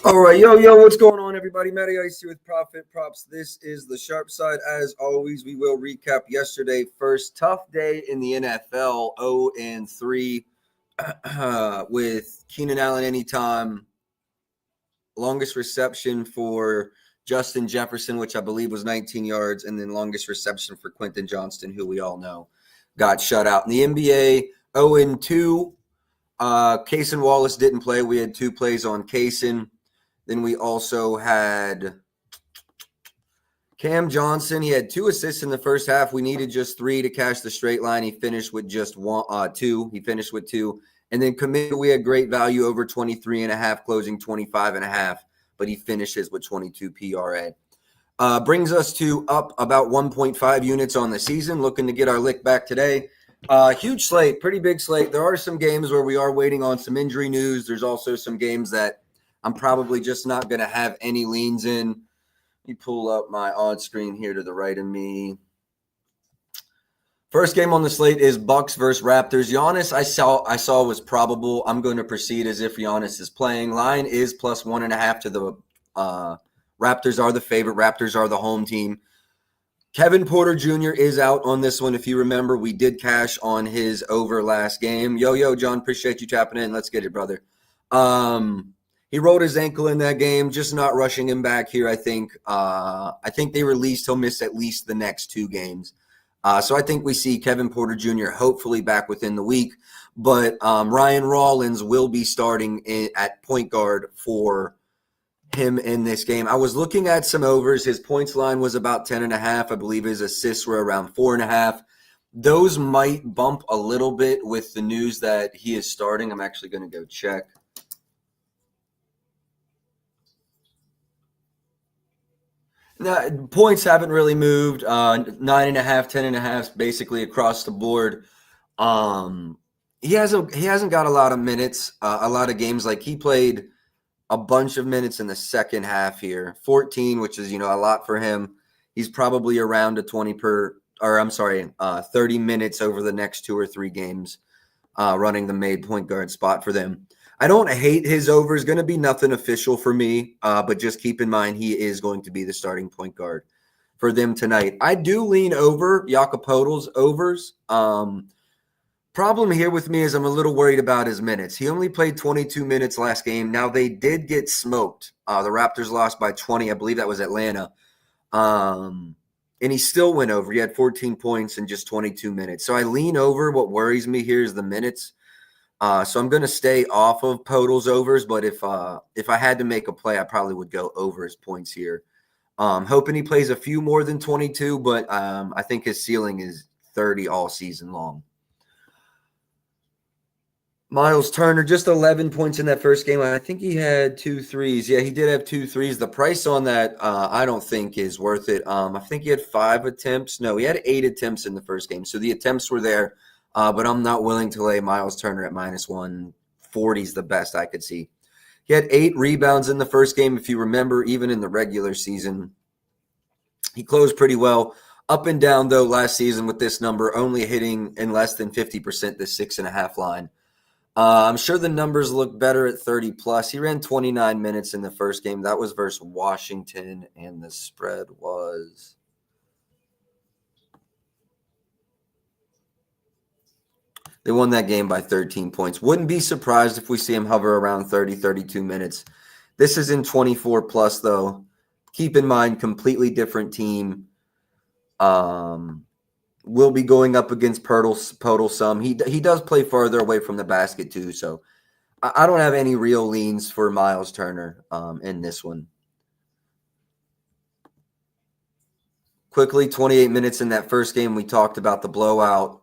All right, yo, what's going on, everybody? Matty Ice here with Profit Props. This is the sharp side. As always, we will recap yesterday. First tough day in the NFL, 0-3 with Keenan Allen anytime. Longest reception for Justin Jefferson, which I believe was 19 yards, and then longest reception for Quentin Johnston, who we all know got shut out. In the NBA, 0-2. Cason Wallace didn't play. We had 2 plays on Cason. Then we also had Cam Johnson. He had 2 assists in the first half. We needed just 3 to cash the straight line. He finished with just 2. He finished with 2. And then Kuminga, we had great value over 23.5, closing 25.5, but he finishes with 22 PRA. Brings us to up about 1.5 units on the season. Looking to get our lick back today. Huge slate, pretty big slate. There are some games where we are waiting on some injury news. There's also some games that I'm probably just not going to have any leans in. Let me pull up my odds screen here to the right of me. First game on the slate is Bucks versus Raptors. Giannis, I saw was probable. I'm going to proceed as if Giannis is playing. Line is plus 1.5 to the Raptors are the favorite. Raptors are the home team. Kevin Porter Jr. is out on this one. If you remember, we did cash on his over last game. Yo, John, appreciate you tapping in. Let's get it, brother. He rolled his ankle in that game, just not rushing him back here, I think. I think they released he'll miss at least the next 2 games. So I think we see Kevin Porter Jr. hopefully back within the week. But Ryan Rollins will be starting at point guard for him in this game. I was looking at some overs. His points line was about 10.5. I believe his assists were around 4.5. Those might bump a little bit with the news that he is starting. I'm actually going to go check. Points haven't really moved. 9.5, 10.5, basically across the board. He hasn't got a lot of minutes, a lot of games. Like he played a bunch of minutes in the second half here, 14, which is a lot for him. He's probably around a 30 minutes over the next 2 or 3 games, running the made point guard spot for them. I don't hate his over. It's going to be nothing official for me, but just keep in mind he is going to be the starting point guard for them tonight. I do lean over Jakob Poeltl's overs. Problem here with me is I'm a little worried about his minutes. He only played 22 minutes last game. Now, they did get smoked. The Raptors lost by 20. I believe that was Atlanta. And he still went over. He had 14 points in just 22 minutes. So I lean over. What worries me here is the minutes. So I'm going to stay off of Poeltl's overs, but if I had to make a play, I probably would go over his points here. Hoping he plays a few more than 22, but I think his ceiling is 30 all season long. Miles Turner, just 11 points in that first game. I think he had 2 threes. Yeah, he did have 2 threes. The price on that I don't think is worth it. I think he had 5 attempts. No, he had 8 attempts in the first game. So the attempts were there. But I'm not willing to lay Miles Turner at minus 140 is the best I could see. He had 8 rebounds in the first game. If you remember, even in the regular season, he closed pretty well. Up and down, though, last season with this number, only hitting in less than 50% the 6.5 line. I'm sure the numbers look better at 30 plus. He ran 29 minutes in the first game. That was versus Washington, and the spread was they won that game by 13 points. Wouldn't be surprised if we see him hover around 30, 32 minutes. This is in 24 plus, though. Keep in mind, completely different team. Will be going up against Podol some. He does play farther away from the basket, too, so I don't have any real leans for Miles Turner in this one. Quickly, 28 minutes in that first game, we talked about the blowout.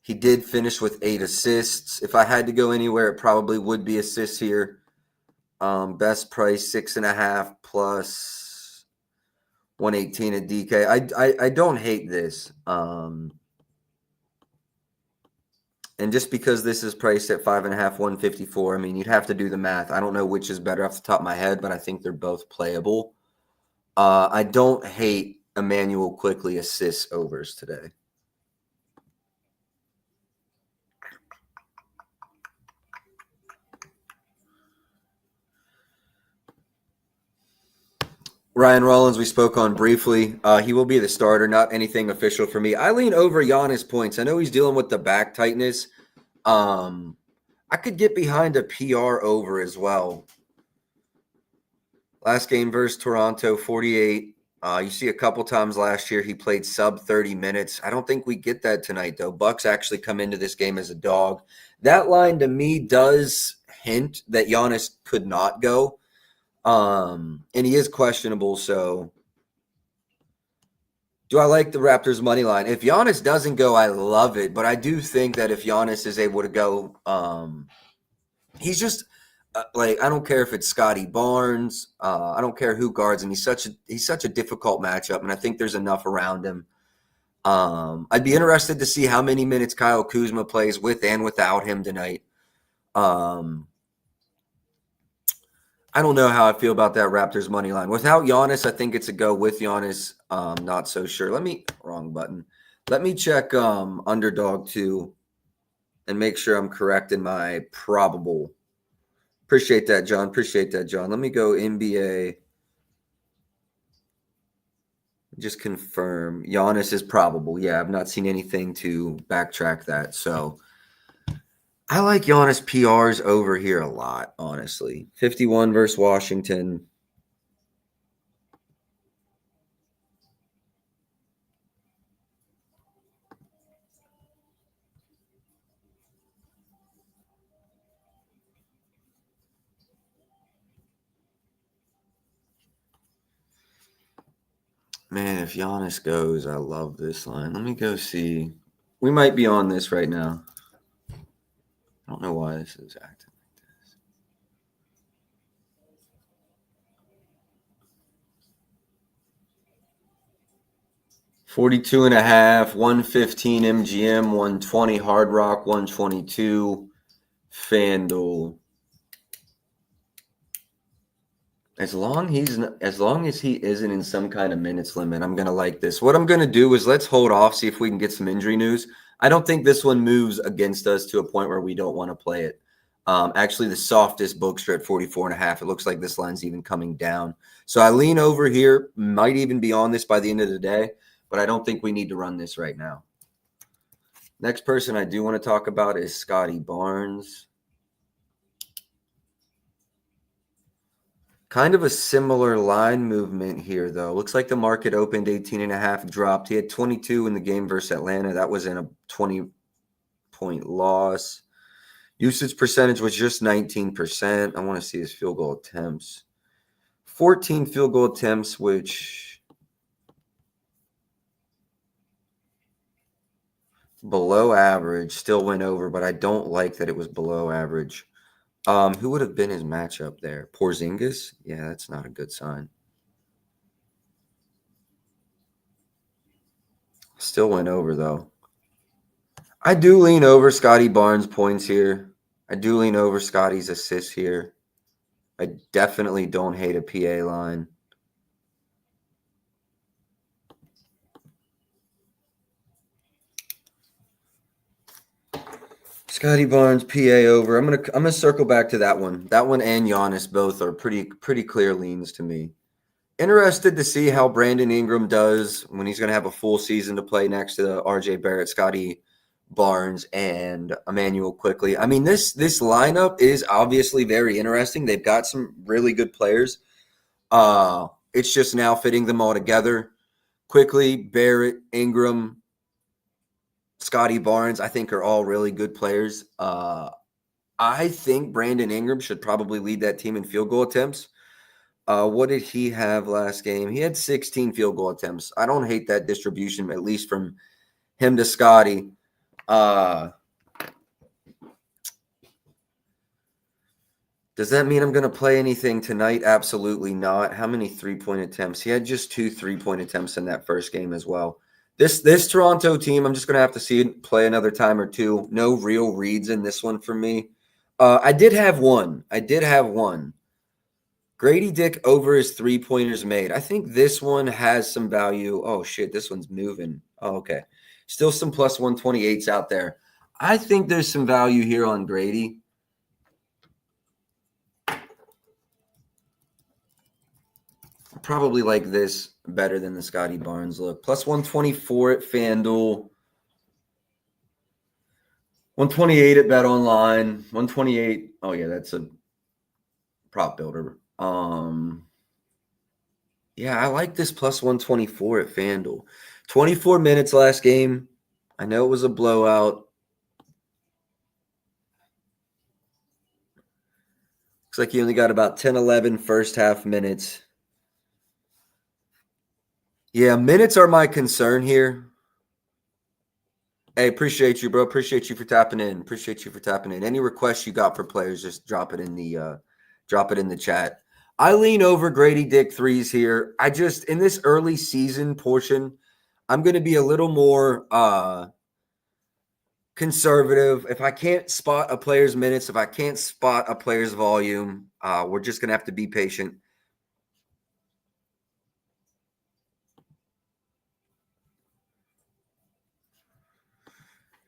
He did finish with 8 assists. If I had to go anywhere, it probably would be assists here. Best price, 6.5 plus 118 at DK. I don't hate this. And just because this is priced at 5.5, 154, I mean, you'd have to do the math. I don't know which is better off the top of my head, but I think they're both playable. I don't hate Emmanuel Quickly assists overs today. Ryan Rollins, we spoke on briefly. He will be the starter, not anything official for me. I lean over Giannis points. I know he's dealing with the back tightness. I could get behind a PR over as well. Last game versus Toronto, 48. You see a couple times last year he played sub 30 minutes. I don't think we get that tonight, though. Bucks actually come into this game as a dog. That line to me does hint that Giannis could not go. And he is questionable, so do I like the Raptors money line? If Giannis doesn't go, I love it, but I do think that if Giannis is able to go, he's just like, I don't care if it's Scotty Barnes, I don't care who guards him. He's such a difficult matchup, and I think there's enough around him. I'd be interested to see how many minutes Kyle Kuzma plays with and without him tonight. I don't know how I feel about that Raptors money line. Without Giannis, I think it's a go. With Giannis, not so sure. Wrong button. Let me check Underdog 2 and make sure I'm correct in my probable. Appreciate that, John. Let me go NBA. Just confirm. Giannis is probable. Yeah, I've not seen anything to backtrack that. So I like Giannis PRs over here a lot, honestly. 51 versus Washington. Man, if Giannis goes, I love this line. Let me go see. We might be on this right now. I don't know why this is acting like this. $42.5, 115 MGM, 120 Hard Rock, 122 FanDuel. As long as he isn't in some kind of minutes limit, I'm gonna like this. What I'm gonna do is let's hold off, see if we can get some injury news. I don't think this one moves against us to a point where we don't want to play it. Actually, the softest bookster at 44.5. It looks like this line's even coming down. So I lean over here, might even be on this by the end of the day, but I don't think we need to run this right now. Next person I do want to talk about is Scotty Barnes. Kind of a similar line movement here, though. Looks like the market opened 18.5, dropped. He had 22 in the game versus Atlanta. That was in a 20-point loss. Usage percentage was just 19%. I want to see his field goal attempts. 14 field goal attempts, which below average. Still went over, but I don't like that it was below average. Who would have been his matchup there? Porzingis? Yeah, that's not a good sign. Still went over, though. I do lean over Scotty Barnes' points here. I do lean over Scotty's assists here. I definitely don't hate a PA line. Scotty Barnes, PA over. I'm gonna circle back to that one. That one and Giannis both are pretty clear leans to me. Interested to see how Brandon Ingram does when he's going to have a full season to play next to RJ Barrett, Scotty Barnes, and Emmanuel Quickly. I mean, this lineup is obviously very interesting. They've got some really good players. It's just now fitting them all together. Quickly, Barrett, Ingram, Scotty Barnes, I think are all really good players. I think Brandon Ingram should probably lead that team in field goal attempts. What did he have last game? He had 16 field goal attempts. I don't hate that distribution, at least from him to Scotty. Does that mean I'm going to play anything tonight? Absolutely not. How many three-point attempts? He had just 2 3-point attempts in that first game as well. This Toronto team, I'm just going to have to see it play another time or two. No real reads in this one for me. I did have one. Grady Dick over his 3-pointers made. I think this one has some value. Oh, shit, this one's moving. Oh, okay. Still some plus 128s out there. I think there's some value here on Grady. Probably like this better than the Scotty Barnes look. Plus 124 at FanDuel. 128 at Bet Online. 128. Oh, yeah, that's a prop builder. Yeah, I like this plus 124 at FanDuel. 24 minutes last game. I know it was a blowout. Looks like he only got about 10, 11 first half minutes. Yeah, minutes are my concern here. Hey, appreciate you, bro. Appreciate you for tapping in. Any requests you got for players, just drop it in the chat. I lean over Grady Dick threes here. I just in this early season portion, I'm going to be a little more conservative. If I can't spot a player's minutes, if I can't spot a player's volume, we're just going to have to be patient.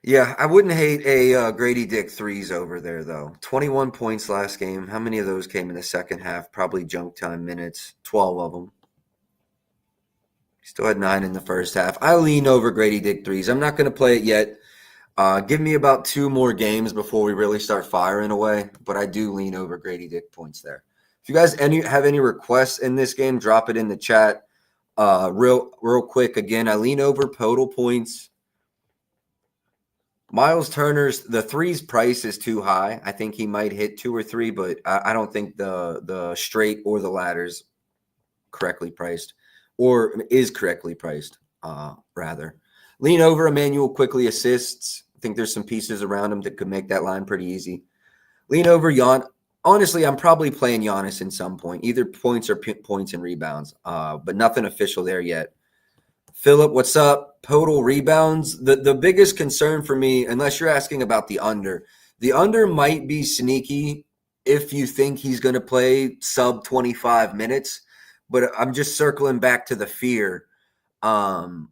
Yeah, I wouldn't hate a Grady Dick threes over there, though. 21 points last game. How many of those came in the second half? Probably junk time minutes, 12 of them. Still had 9 in the first half. I lean over Grady Dick threes. I'm not going to play it yet. Give me about 2 more games before we really start firing away, but I do lean over Grady Dick points there. If you guys have any requests in this game, drop it in the chat. Real quick, again, I lean over total points. Miles Turner's the threes price is too high. I think he might hit 2 or 3, but I don't think the straight or the ladders correctly priced or is correctly priced. Rather, lean over Emmanuel Quickly assists. I think there's some pieces around him that could make that line pretty easy. Lean over Honestly, I'm probably playing Giannis in some point, either points or points and rebounds, but nothing official there yet. Philip, what's up? Total rebounds. The biggest concern for me, unless you're asking about the under might be sneaky if you think he's going to play sub 25 minutes. But I'm just circling back to the fear. I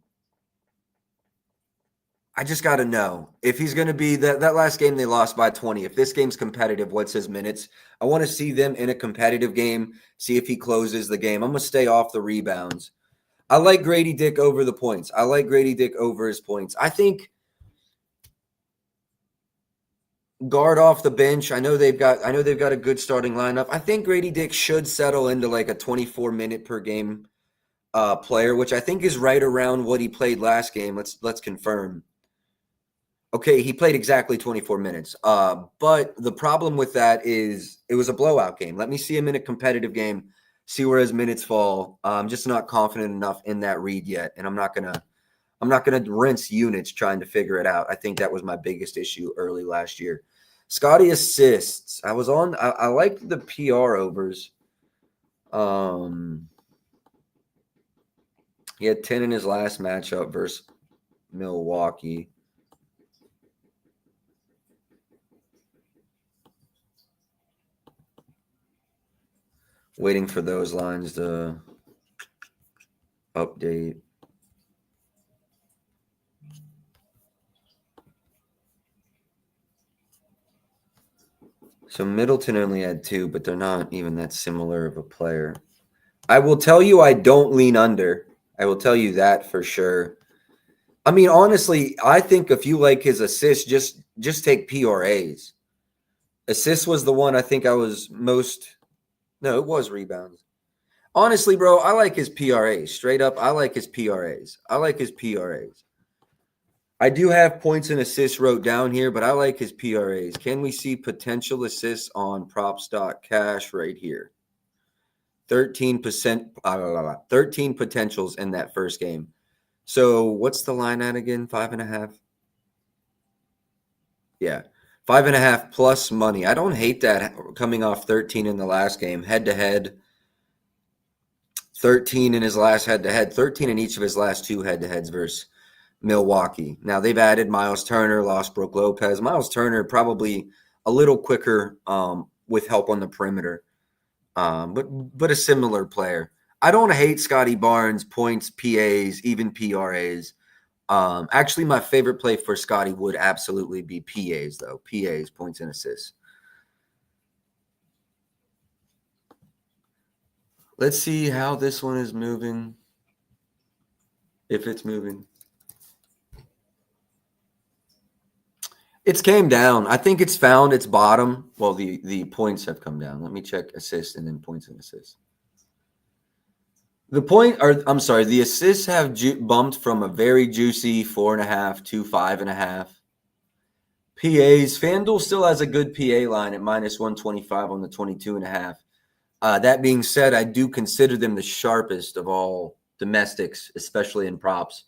just got to know if he's going to be that last game they lost by 20. If this game's competitive, what's his minutes? I want to see them in a competitive game, see if he closes the game. I'm going to stay off the rebounds. I like Grady Dick over the points. I like Grady Dick over his points. I think guard off the bench. I know they've got a good starting lineup. I think Grady Dick should settle into like a 24-minute per game player, which I think is right around what he played last game. Let's confirm. Okay, he played exactly 24 minutes. But the problem with that is it was a blowout game. Let me see him in a competitive game, see where his minutes fall. I'm just not confident enough in that read yet, and I'm not gonna rinse units trying to figure it out. I think that was my biggest issue early last year. Scotty assists. I liked the PR overs. He had 10 in his last matchup versus Milwaukee. Waiting for those lines to update. So Middleton only had 2, but they're not even that similar of a player. I will tell you I don't lean under. I will tell you that for sure. I mean, honestly, I think if you like his assists, just take PRAs. Assists was the one I think I was most. No, it was rebounds. Honestly, bro, I like his PRAs. Straight up, I like his PRAs. I like his PRAs. I do have points and assists wrote down here, but I like his PRAs. Can we see potential assists on props.cash right here? 13%, 13 potentials in that first game. So what's the line at again? 5.5? Yeah. 5.5 plus money. I don't hate that coming off 13 in the last game. Head to head. 13 in his last head to head. 13 in each of his last 2 head to heads versus Milwaukee. Now they've added Miles Turner, lost Brook Lopez. Miles Turner probably a little quicker with help on the perimeter, but a similar player. I don't hate Scotty Barnes, points, PAs, even PRAs. Actually, my favorite play for Scotty would absolutely be PAs, though. PAs, points and assists. Let's see how this one is moving. If it's moving. It's came down. I think it's found its bottom. Well, the points have come down. Let me check assists and then points and assists. The assists have bumped from a very juicy 4.5 to 5.5. PAs, FanDuel still has a good PA line at minus 125 on the 22.5. That being said, I do consider them the sharpest of all domestics, especially in props.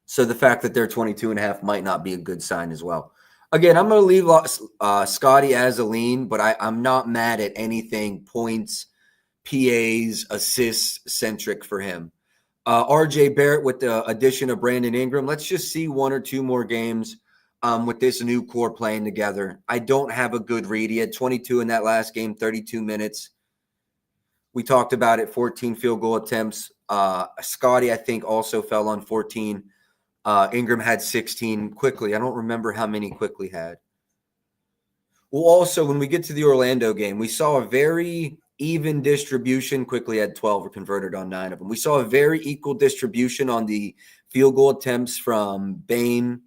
So the fact that they're 22.5 might not be a good sign as well. Again, I'm going to leave Scotty as a lean, but I'm not mad at anything points, PAs, assists centric for him. RJ Barrett with the addition of Brandon Ingram. Let's just see 1 or 2 more games with this new core playing together. I don't have a good read. He had 22 in that last game, 32 minutes. We talked about it, 14 field goal attempts. Scotty, I think, also fell on 14. Ingram had 16 quickly. I don't remember how many quickly had. Well, also, when we get to the Orlando game, we saw a very even distribution. Quickly had 12 or converted on 9 of them. We saw a very equal distribution on the field goal attempts from Bane,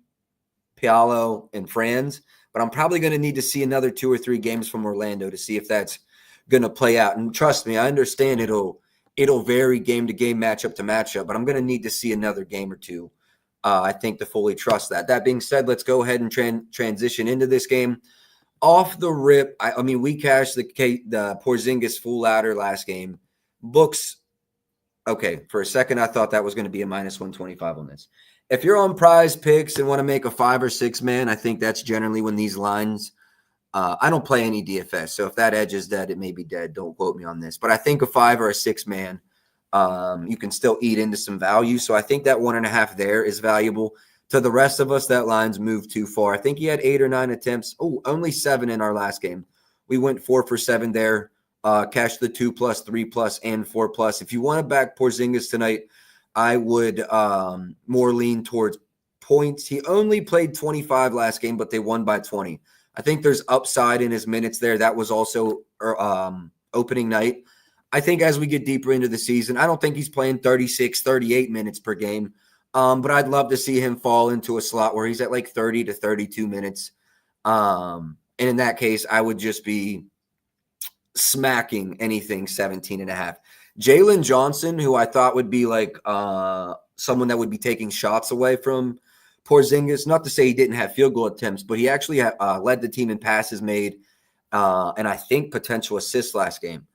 Pialo, and Franz. But I'm probably going to need to see another 2 or 3 games from Orlando to see if that's going to play out. And trust me, I understand it'll vary game to game, matchup to matchup, but I'm going to need to see another game or 2. I think to fully trust that. That being said, let's go ahead and transition into this game. Off the rip, I mean, we cashed the Porzingis full ladder last game. Books, okay, for a second, I thought that was going to be a minus 125 on this. If you're on Prize Picks and want to make a 5 or 6 man, I think that's generally when these lines, I don't play any DFS. So if that edge is dead, it may be dead. Don't quote me on this. But I think a 5 or a 6 man, you can still eat into some value. So I think that 1.5 there is valuable. To the rest of us, that line's moved too far. I think he had 8 or 9 attempts. Oh, only 7 in our last game. We went 4 for 7 there. Cashed the 2+, 3+, and 4+. If you want to back Porzingis tonight, I would more lean towards points. He only played 25 last game, but they won by 20. I think there's upside in his minutes there. That was also opening night. I think as we get deeper into the season, I don't think he's playing 36, 38 minutes per game. But I'd love to see him fall into a slot where he's at like 30 to 32 minutes. And in that case, I would just be smacking anything 17.5. Jalen Johnson, who I thought would be like someone that would be taking shots away from Porzingis. Not to say he didn't have field goal attempts, but he actually led the team in passes made and I think potential assists last game.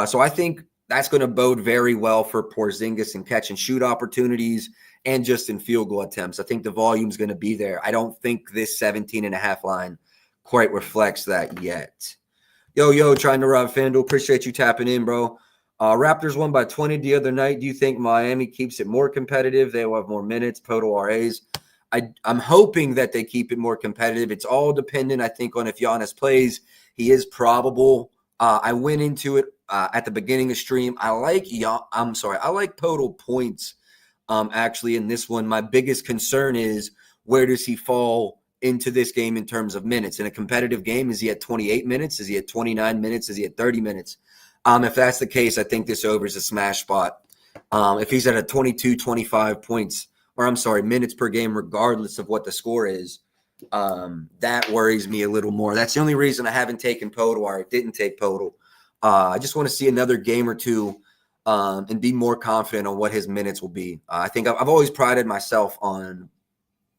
So I think that's going to bode very well for Porzingis in catch and shoot opportunities and just in field goal attempts. I think the volume's going to be there. I don't think this 17.5 line quite reflects that yet. Yo, trying to rob FanDuel. Appreciate you tapping in, bro. Raptors won by 20 the other night. Do you think Miami keeps it more competitive? They will have more minutes, total RAs. I'm hoping that they keep it more competitive. It's all dependent, I think, on if Giannis plays. He is probable. I went into it at the beginning of stream. I like total points actually in this one. My biggest concern is where does he fall into this game in terms of minutes. In a competitive game, is he at 28 minutes? Is he at 29 minutes? Is he at 30 minutes? If that's the case, I think this over is a smash spot. If he's at a 22, 25 points, or I'm sorry, minutes per game, regardless of what the score is, that worries me a little more. That's the only reason I haven't taken Podol, or I didn't take Podol. I just want to see another game or two and be more confident on what his minutes will be. I think I've always prided myself on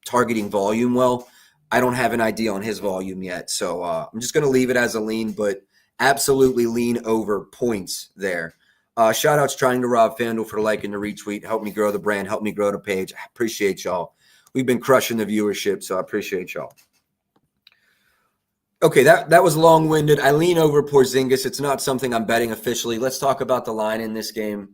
targeting volume well. I don't have an idea on his volume yet, so I'm just going to leave it as a lean, but absolutely lean over points there. Shout outs trying to rob FanDuel for liking the retweet. Help me grow the brand. Help me grow the page. I appreciate y'all. We've been crushing the viewership, so I appreciate y'all. Okay, that was long-winded. I lean over Porzingis. It's not something I'm betting officially. Let's talk about the line in this game.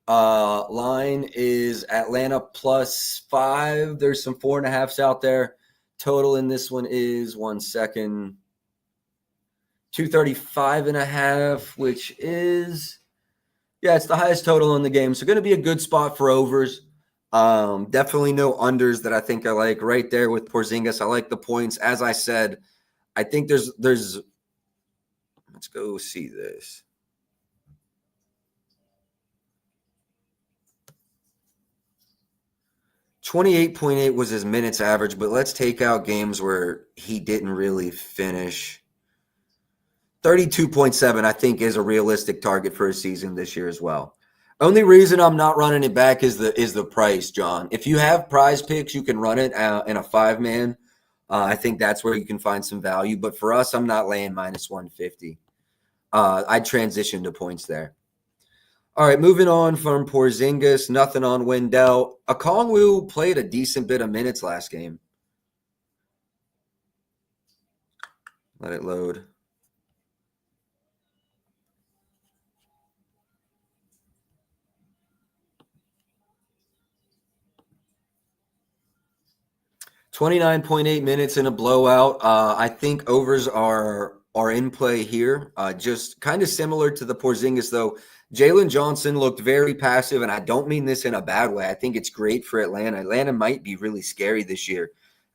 Line is Atlanta +5. There's some 4.5s out there. Total in this one is 235.5, which is, it's the highest total in the game. So going to be a good spot for overs. Definitely no unders that I think I like right there with Porzingis. I like the points. As I said, I think there's let's go see this. .8 was his minutes average, but let's take out games where he didn't really finish. 32.7, I think, is a realistic target for a season this year as well. Only reason I'm not running it back is the price, John. If you have prize picks, you can run it in a 5-man. I think that's where you can find some value. But for us, I'm not laying -150. I'd transition to points there. All right, moving on from Porzingis, nothing on Wendell. Okongwu played a decent bit of minutes last game. Let it load. .8 minutes in a blowout. I think overs are in play here. Just kind of similar to the Porzingis, though. Jalen Johnson looked very passive, and I don't mean this in a bad way. I think it's great for Atlanta. Atlanta might be really scary this year.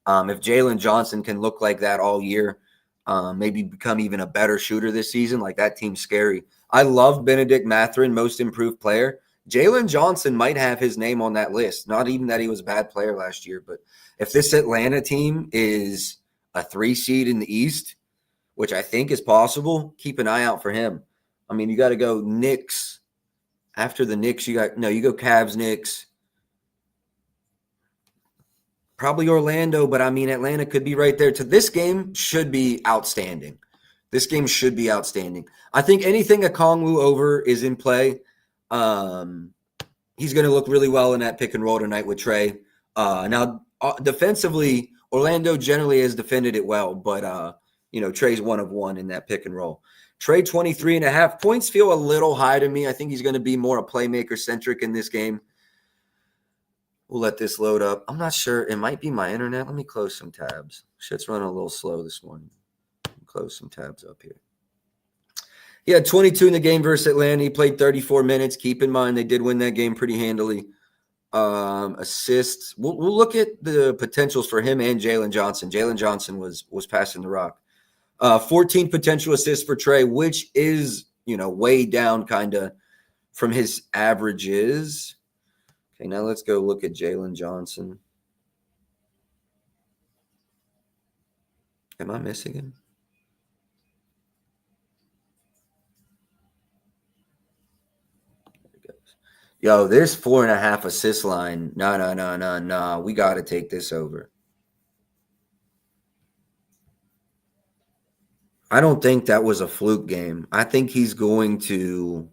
If Jalen Johnson can look like that all year, maybe become even a better shooter this season, like that team's scary. I love Benedict Mathurin, most improved player. Jalen Johnson might have his name on that list. Not even that he was a bad player last year, but if this Atlanta team is a 3 seed in the East, which I think is possible, keep an eye out for him. I mean, you got to go Knicks. After the Knicks, you go Cavs, Knicks. Probably Orlando, but I mean, Atlanta could be right there. This game should be outstanding. This game should be outstanding. I think anything Okongwu over is in play. He's going to look really well in that pick and roll tonight with Trey. Now, defensively, Orlando generally has defended it well, but Trey's 1 of 1 in that pick and roll. Trey 23.5 points feel a little high to me. I think he's going to be more a playmaker centric in this game. We'll let this load up. I'm not sure. It might be my internet. Let me close some tabs. Shit's running a little slow this morning. Close some tabs up here. He had 22 in the game versus Atlanta. He played 34 minutes. Keep in mind, they did win that game pretty handily. Assists. We'll look at the potentials for him and Jalen Johnson. Jalen Johnson was passing the rock. 14 potential assists for Trey, which is, way down kind of from his averages. Okay, now let's go look at Jalen Johnson. Am I missing him? Yo, this 4.5 assist line. No. We got to take this over. I don't think that was a fluke game. I think he's going to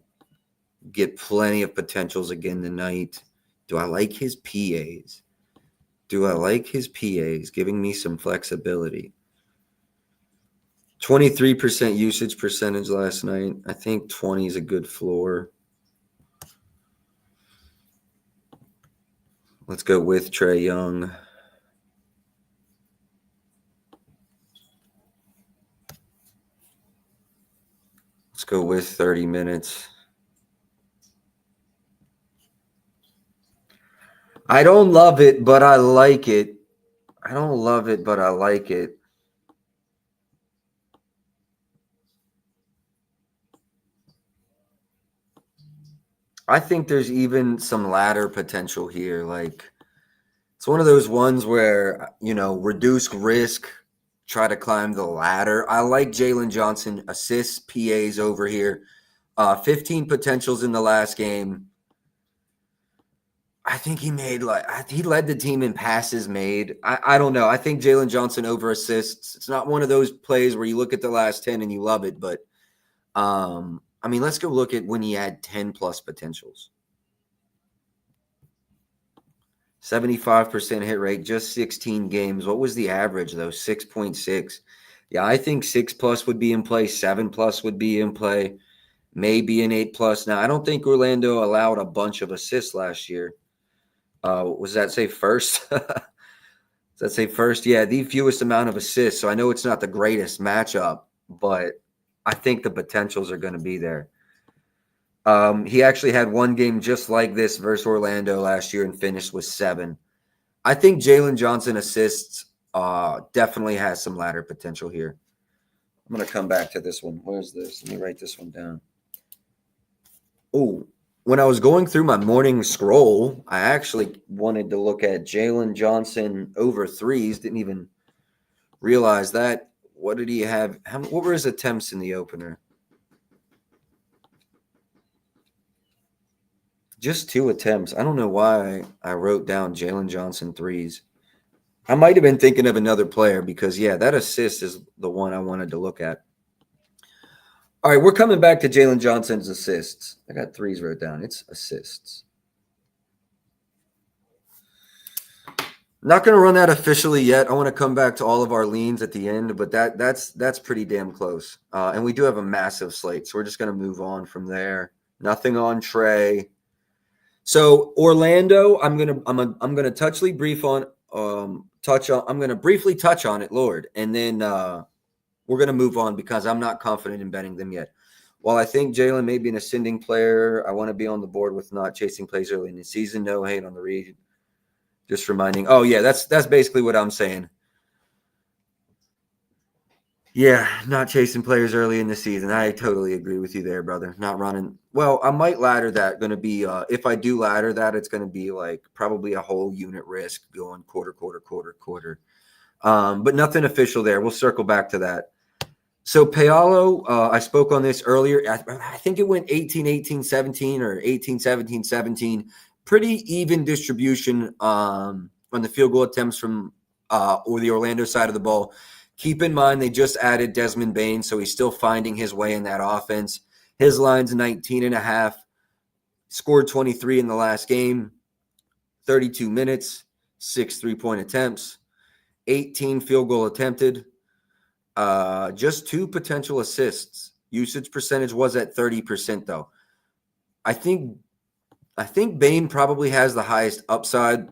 get plenty of potentials again tonight. Do I like his PAs? Giving me some flexibility. 23% usage percentage last night. I think 20 is a good floor. Let's go with Trae Young. Let's go with 30 minutes. I don't love it, but I like it. I don't love it, but I like it. I think there's even some ladder potential here. Like, it's one of those ones where, reduce risk, try to climb the ladder. I like Jalen Johnson assists, PAs over here. 15 potentials in the last game. I think he led the team in passes made. I don't know. I think Jalen Johnson over assists. It's not one of those plays where you look at the last 10 and you love it, but let's go look at when he had 10 plus potentials. 75% hit rate, just 16 games. What was the average though? 6.6. Yeah, I think 6 plus would be in play, 7 plus would be in play, maybe an 8 plus. Now, I don't think Orlando allowed a bunch of assists last year. Was that say first? Does that say first? Yeah, the fewest amount of assists. So I know it's not the greatest matchup, but I think the potentials are going to be there. He actually had one game just like this versus Orlando last year and finished with 7. I think Jalen Johnson assists definitely has some ladder potential here. I'm going to come back to this one. Where's this? Let me write this one down. Oh, when I was going through my morning scroll, I actually wanted to look at Jalen Johnson over threes. Didn't even realize that. What did he have? What were his attempts in the opener? Just 2 attempts. I don't know why I wrote down Jalen Johnson threes. I might have been thinking of another player because, yeah, that assist is the one I wanted to look at. All right, we're coming back to Jalen Johnson's assists. I got threes wrote down. It's assists. Not going to run that officially yet. I want to come back to all of our leans at the end, but that's pretty damn close. And we do have a massive slate, so we're just going to move on from there. Nothing on Trey. So Orlando, I'm gonna briefly touch on it, Lord, and then we're gonna move on because I'm not confident in betting them yet. While I think Jalen may be an ascending player, I want to be on the board with not chasing plays early in the season. No hate on the read. Just reminding. Oh yeah, that's basically what I'm saying. Yeah, not chasing players early in the season. I totally agree with you there, brother. Not running. Well, I might ladder that. Going to be if I do ladder that, it's going to be like probably a whole unit risk going quarter. But nothing official there. We'll circle back to that. So Paolo, I spoke on this earlier. I think it went 18-18-17 or 18-17-17. Pretty even distribution on the field goal attempts from or the Orlando side of the ball. Keep in mind, they just added Desmond Bane, so he's still finding his way in that offense. His line's 19.5, scored 23 in the last game, 32 minutes, 6 3-point attempts, 18 field goal attempted, just 2 potential assists. Usage percentage was at 30%, though. I think Bane probably has the highest upside.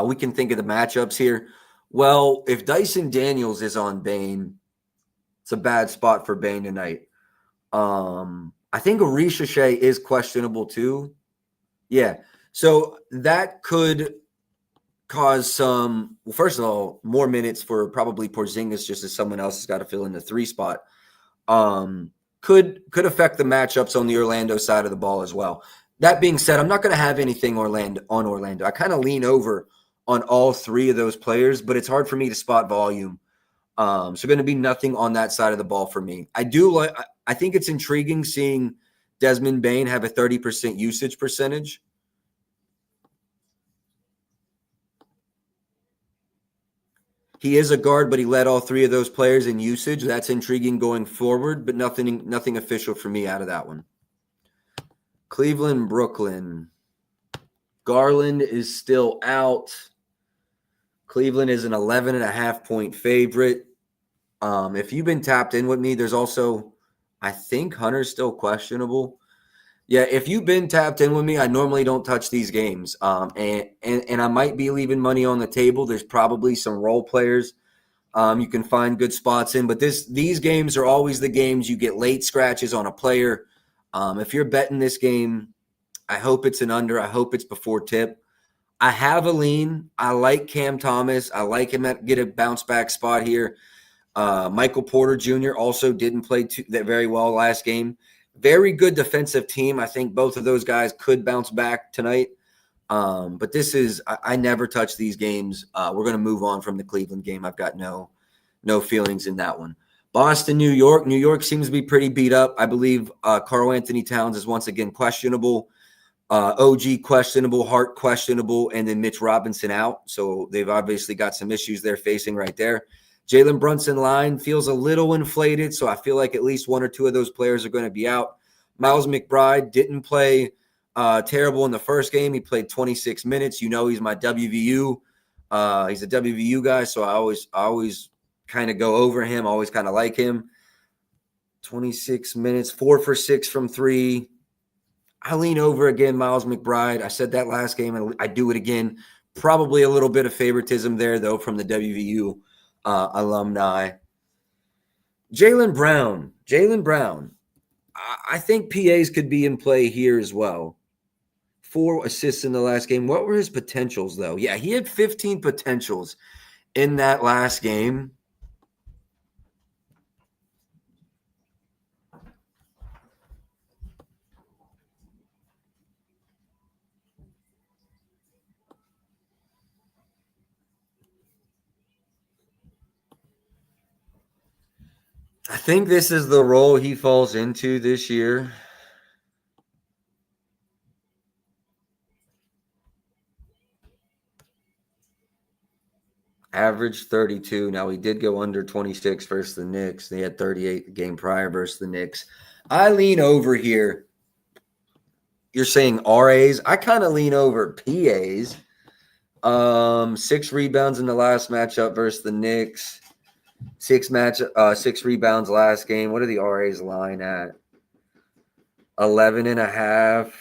We can think of the matchups here. Well, if Dyson Daniels is on Bane, it's a bad spot for Bane tonight. I think Arisha Shea is questionable too. Yeah. So that could cause some, well, first of all, more minutes for probably Porzingis just as someone else has got to fill in the 3 spot. Could affect the matchups on the Orlando side of the ball as well. That being said, I'm not going to have anything on Orlando. I kind of lean over on all 3 of those players, but it's hard for me to spot volume. So going to be nothing on that side of the ball for me. I think it's intriguing seeing Desmond Bane have a 30% usage percentage. He is a guard, but he led all 3 of those players in usage. That's intriguing going forward, but nothing official for me out of that one. Cleveland, Brooklyn. Garland is still out. Cleveland is an 11.5-point favorite. If you've been tapped in with me, there's also, I think Hunter's still questionable. Yeah, if you've been tapped in with me, I normally don't touch these games. And I might be leaving money on the table. There's probably some role players you can find good spots in. But these games are always the games you get late scratches on a player. If you're betting this game, I hope it's an under. I hope it's before tip. I have a lean. I like Cam Thomas. I like him at get a bounce back spot here. Michael Porter Jr. also didn't play that very well last game. Very good defensive team. I think both of those guys could bounce back tonight. But this is I never touch these games. We're going to move on from the Cleveland game. I've got no feelings in that one. Boston, New York. New York seems to be pretty beat up. I believe Karl Anthony Towns is once again questionable. OG questionable, Hart questionable, and then Mitch Robinson out. So they've obviously got some issues they're facing right there. Jalen Brunson line feels a little inflated, so I feel like at least one or two of those players are going to be out. Miles McBride didn't play terrible in the first game. He played 26 minutes. You know he's my WVU. He's a WVU guy, so I always kind of go over him, always kind of like him. 26 minutes, 4 for 6 from 3. I lean over again, Miles McBride. I said that last game, and I do it again. Probably a little bit of favoritism there, though, from the WVU alumni. Jaylen Brown. I think PAs could be in play here as well. 4 assists in the last game. What were his potentials, though? Yeah, he had 15 potentials in that last game. I think this is the role he falls into this year. Average 32. Now, he did go under 26 versus the Knicks. They had 38 the game prior versus the Knicks. I lean over here. You're saying RAs. I kind of lean over PAs. 6 rebounds in the last matchup versus the Knicks. 6 rebounds last game. What are the RAs line at? 11.5.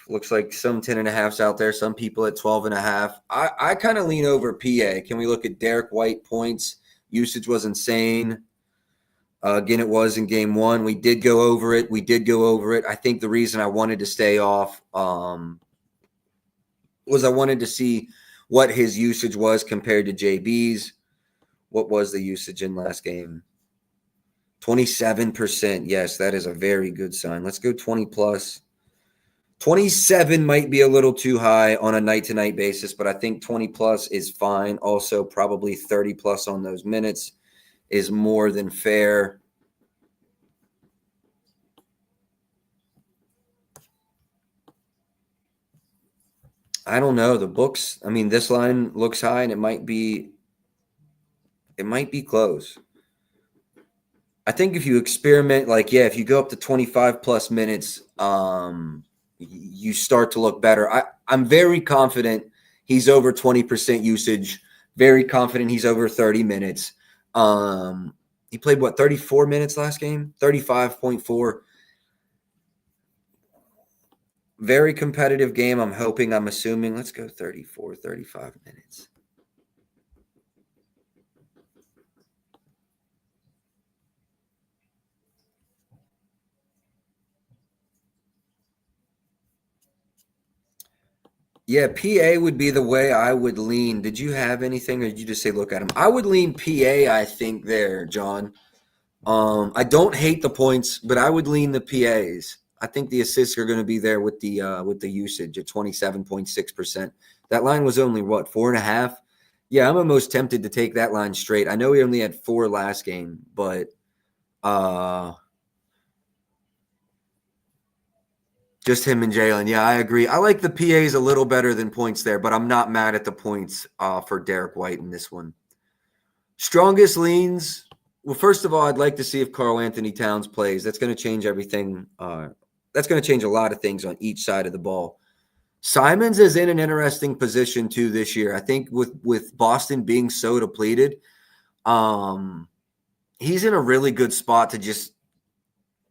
Looks like some 10.5s out there. Some people at 12.5. I kind of lean over PA. Can we look at Derek White points? Usage was insane. Again, it was in game 1. We did go over it. I think the reason I wanted to stay off was I wanted to see what his usage was compared to JB's. What was the usage in last game? 27%. Yes, that is a very good sign. Let's go 20 plus. 27 might be a little too high on a night-to-night basis, but I think 20 plus is fine. Also, probably 30 plus on those minutes is more than fair. I don't know. The books, I mean, this line looks high, and it might be close. I think if you experiment, if you go up to 25 plus minutes, you start to look better. I'm very confident he's over 20% usage. Very confident he's over 30 minutes. He played, 34 minutes last game? 35.4. Very competitive game. I'm assuming. Let's go 34, 35 minutes. Yeah, PA would be the way I would lean. Did you have anything, or did you just say look at him? I would lean PA, I think, there, John. I don't hate the points, but I would lean the PAs. I think the assists are going to be there with the usage at 27.6%. That line was only 4.5? Yeah, I'm almost tempted to take that line straight. I know he only had 4 last game, but just him and Jalen. Yeah, I agree. I like the PAs a little better than points there, but I'm not mad at the points for Derek White in this one. Strongest leans. Well, first of all, I'd like to see if Karl Anthony Towns plays. That's going to change everything. That's going to change a lot of things on each side of the ball. Simons is in an interesting position too this year. I think with Boston being so depleted, he's in a really good spot to just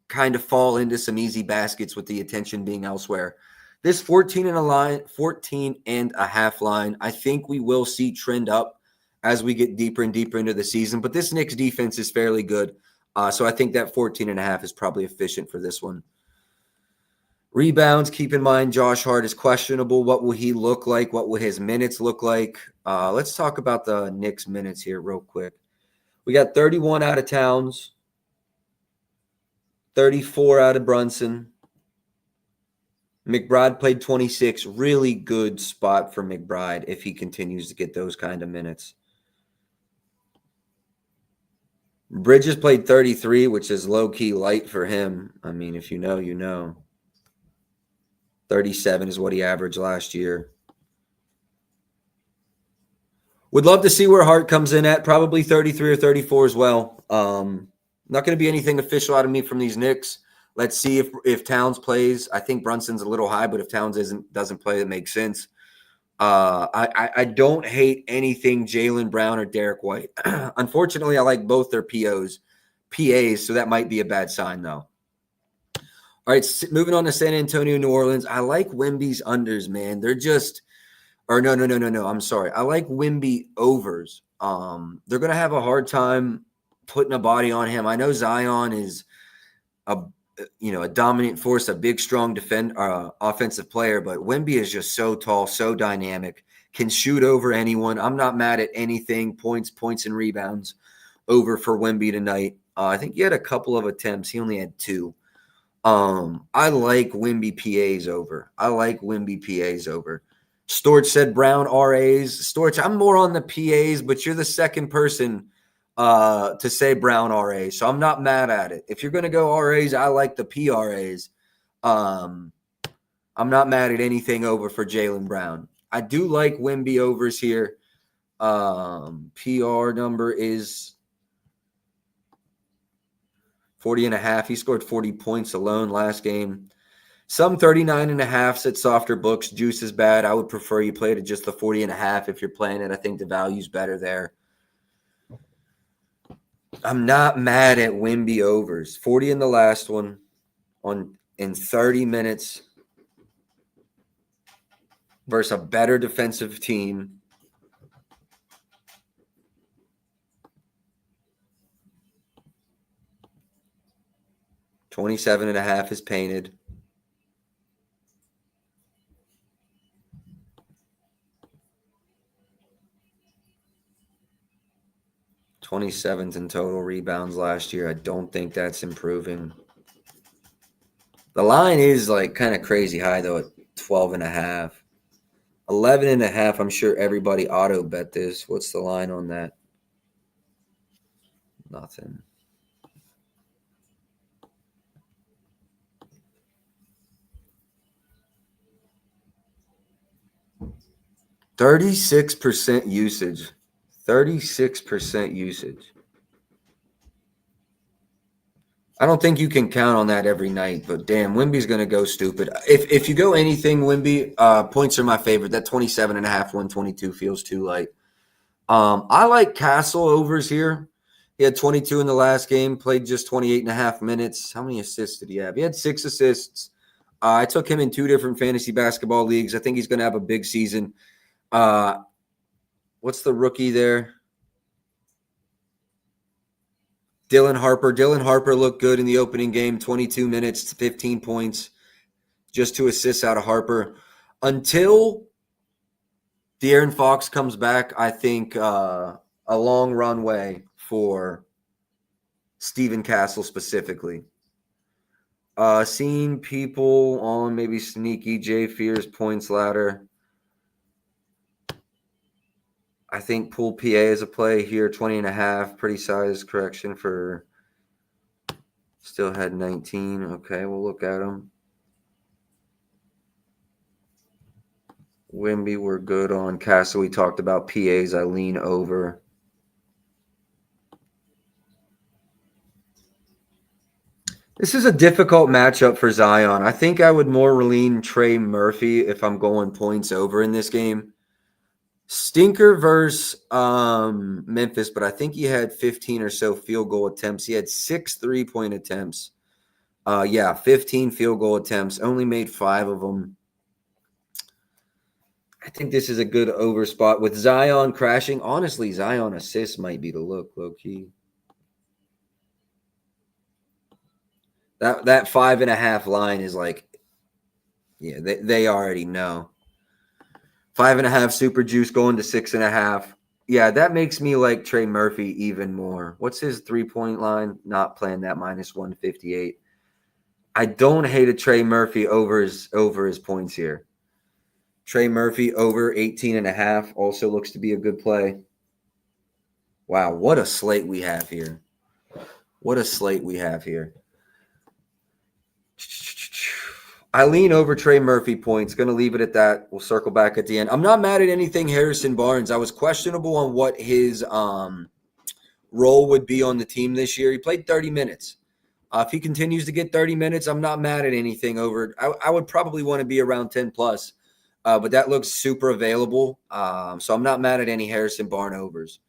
kind of fall into some easy baskets with the attention being elsewhere. This 14 and a half line, I think we will see trend up as we get deeper and deeper into the season. But this Knicks defense is fairly good. So I think that 14 and a half is probably efficient for this one. Rebounds, keep in mind Josh Hart is questionable. What will he look like? What will his minutes look like? Let's talk about the Knicks minutes here real quick. We got 31 out of Towns, 34 out of Brunson. McBride played 26. Really good spot for McBride if he continues to get those kind of minutes. Bridges played 33, which is low-key light for him. I mean, if you know, you know. 37 is what he averaged last year. Would love to see where Hart comes in at. Probably 33 or 34 as well. Not going to be anything official out of me from these Knicks. Let's see if Towns plays. I think Brunson's a little high, but if Towns doesn't play, that makes sense. I don't hate anything Jaylen Brown or Derek White. Unfortunately, I like both their PAs, so that might be a bad sign, though. All right, moving on to San Antonio, New Orleans. I like Wemby's unders, man. They're just – or no. I'm sorry. I like Wemby overs. They're going to have a hard time putting a body on him. I know Zion is a dominant force, a big, strong offensive player, but Wemby is just so tall, so dynamic, can shoot over anyone. I'm not mad at anything. Points, and rebounds over for Wemby tonight. I think he had a couple of attempts. He only had 2. I like Wemby PAs over. Storch said Brown RAs. Storch, I'm more on the PAs, but you're the second person to say Brown RAs, so I'm not mad at it. If you're going to go RAs, I like the PRAs. I'm not mad at anything over for Jaylen Brown. I do like Wemby overs here. PR number is 40.5. He scored 40 points alone last game. Some 39.5 at softer books. Juice is bad. I would prefer you play it at just the 40.5 if you're playing it. I think the value's better there. I'm not mad at Wemby overs. 40 in the last one in 30 minutes versus a better defensive team. $27.5 is painted. $27 in total rebounds last year. I don't think that's improving. The line is like kind of crazy high though at 12.5. 11.5. I'm sure everybody auto bet this. What's the line on that? Nothing. %36 usage. 36% usage. I don't think you can count on that every night, but damn, Wemby's going to go stupid. If you go anything, Wemby, points are my favorite. That 27.5, 122 feels too light. I like Castle overs here. He had 22 in the last game, played just 28.5 minutes. How many assists did he have? He had 6 assists. I took him in 2 different fantasy basketball leagues. I think he's going to have a big season. What's the rookie there? Dylan Harper. Dylan Harper looked good in the opening game, 22 minutes, 15 points, just 2 assists out of Harper. Until De'Aaron Fox comes back, I think a long runway for Steven Castle specifically. Seeing people on maybe sneaky Jay Fears points ladder. I think pool PA is a play here, 20.5, pretty size correction for still had 19. Okay, we'll look at them. Wemby, we're good on. Castle, we talked about PAs. I lean over. This is a difficult matchup for Zion. I think I would more lean Trey Murphy if I'm going points over in this game. Stinker versus Memphis, but I think he had 15 or so field goal attempts. He had 6 3-point attempts. 15 field goal attempts. Only made 5 of them. I think this is a good over spot. With Zion crashing, honestly, Zion assists might be the look, low-key. That 5.5 line is like Yeah, they already know. 5.5 super juice going to 6.5. Yeah, that makes me like Trey Murphy even more. What's his 3-point line? Not playing that minus 158. I don't hate a Trey Murphy over his points here. Trey Murphy over 18.5 also looks to be a good play. Wow, what a slate we have here. What a slate we have here. I lean over Trey Murphy points. Going to leave it at that. We'll circle back at the end. I'm not mad at anything Harrison Barnes. I was questionable on what his role would be on the team this year. He played 30 minutes. If he continues to get 30 minutes, I'm not mad at anything over. I would probably want to be around 10 plus, but that looks super available. So I'm not mad at any Harrison Barnes overs.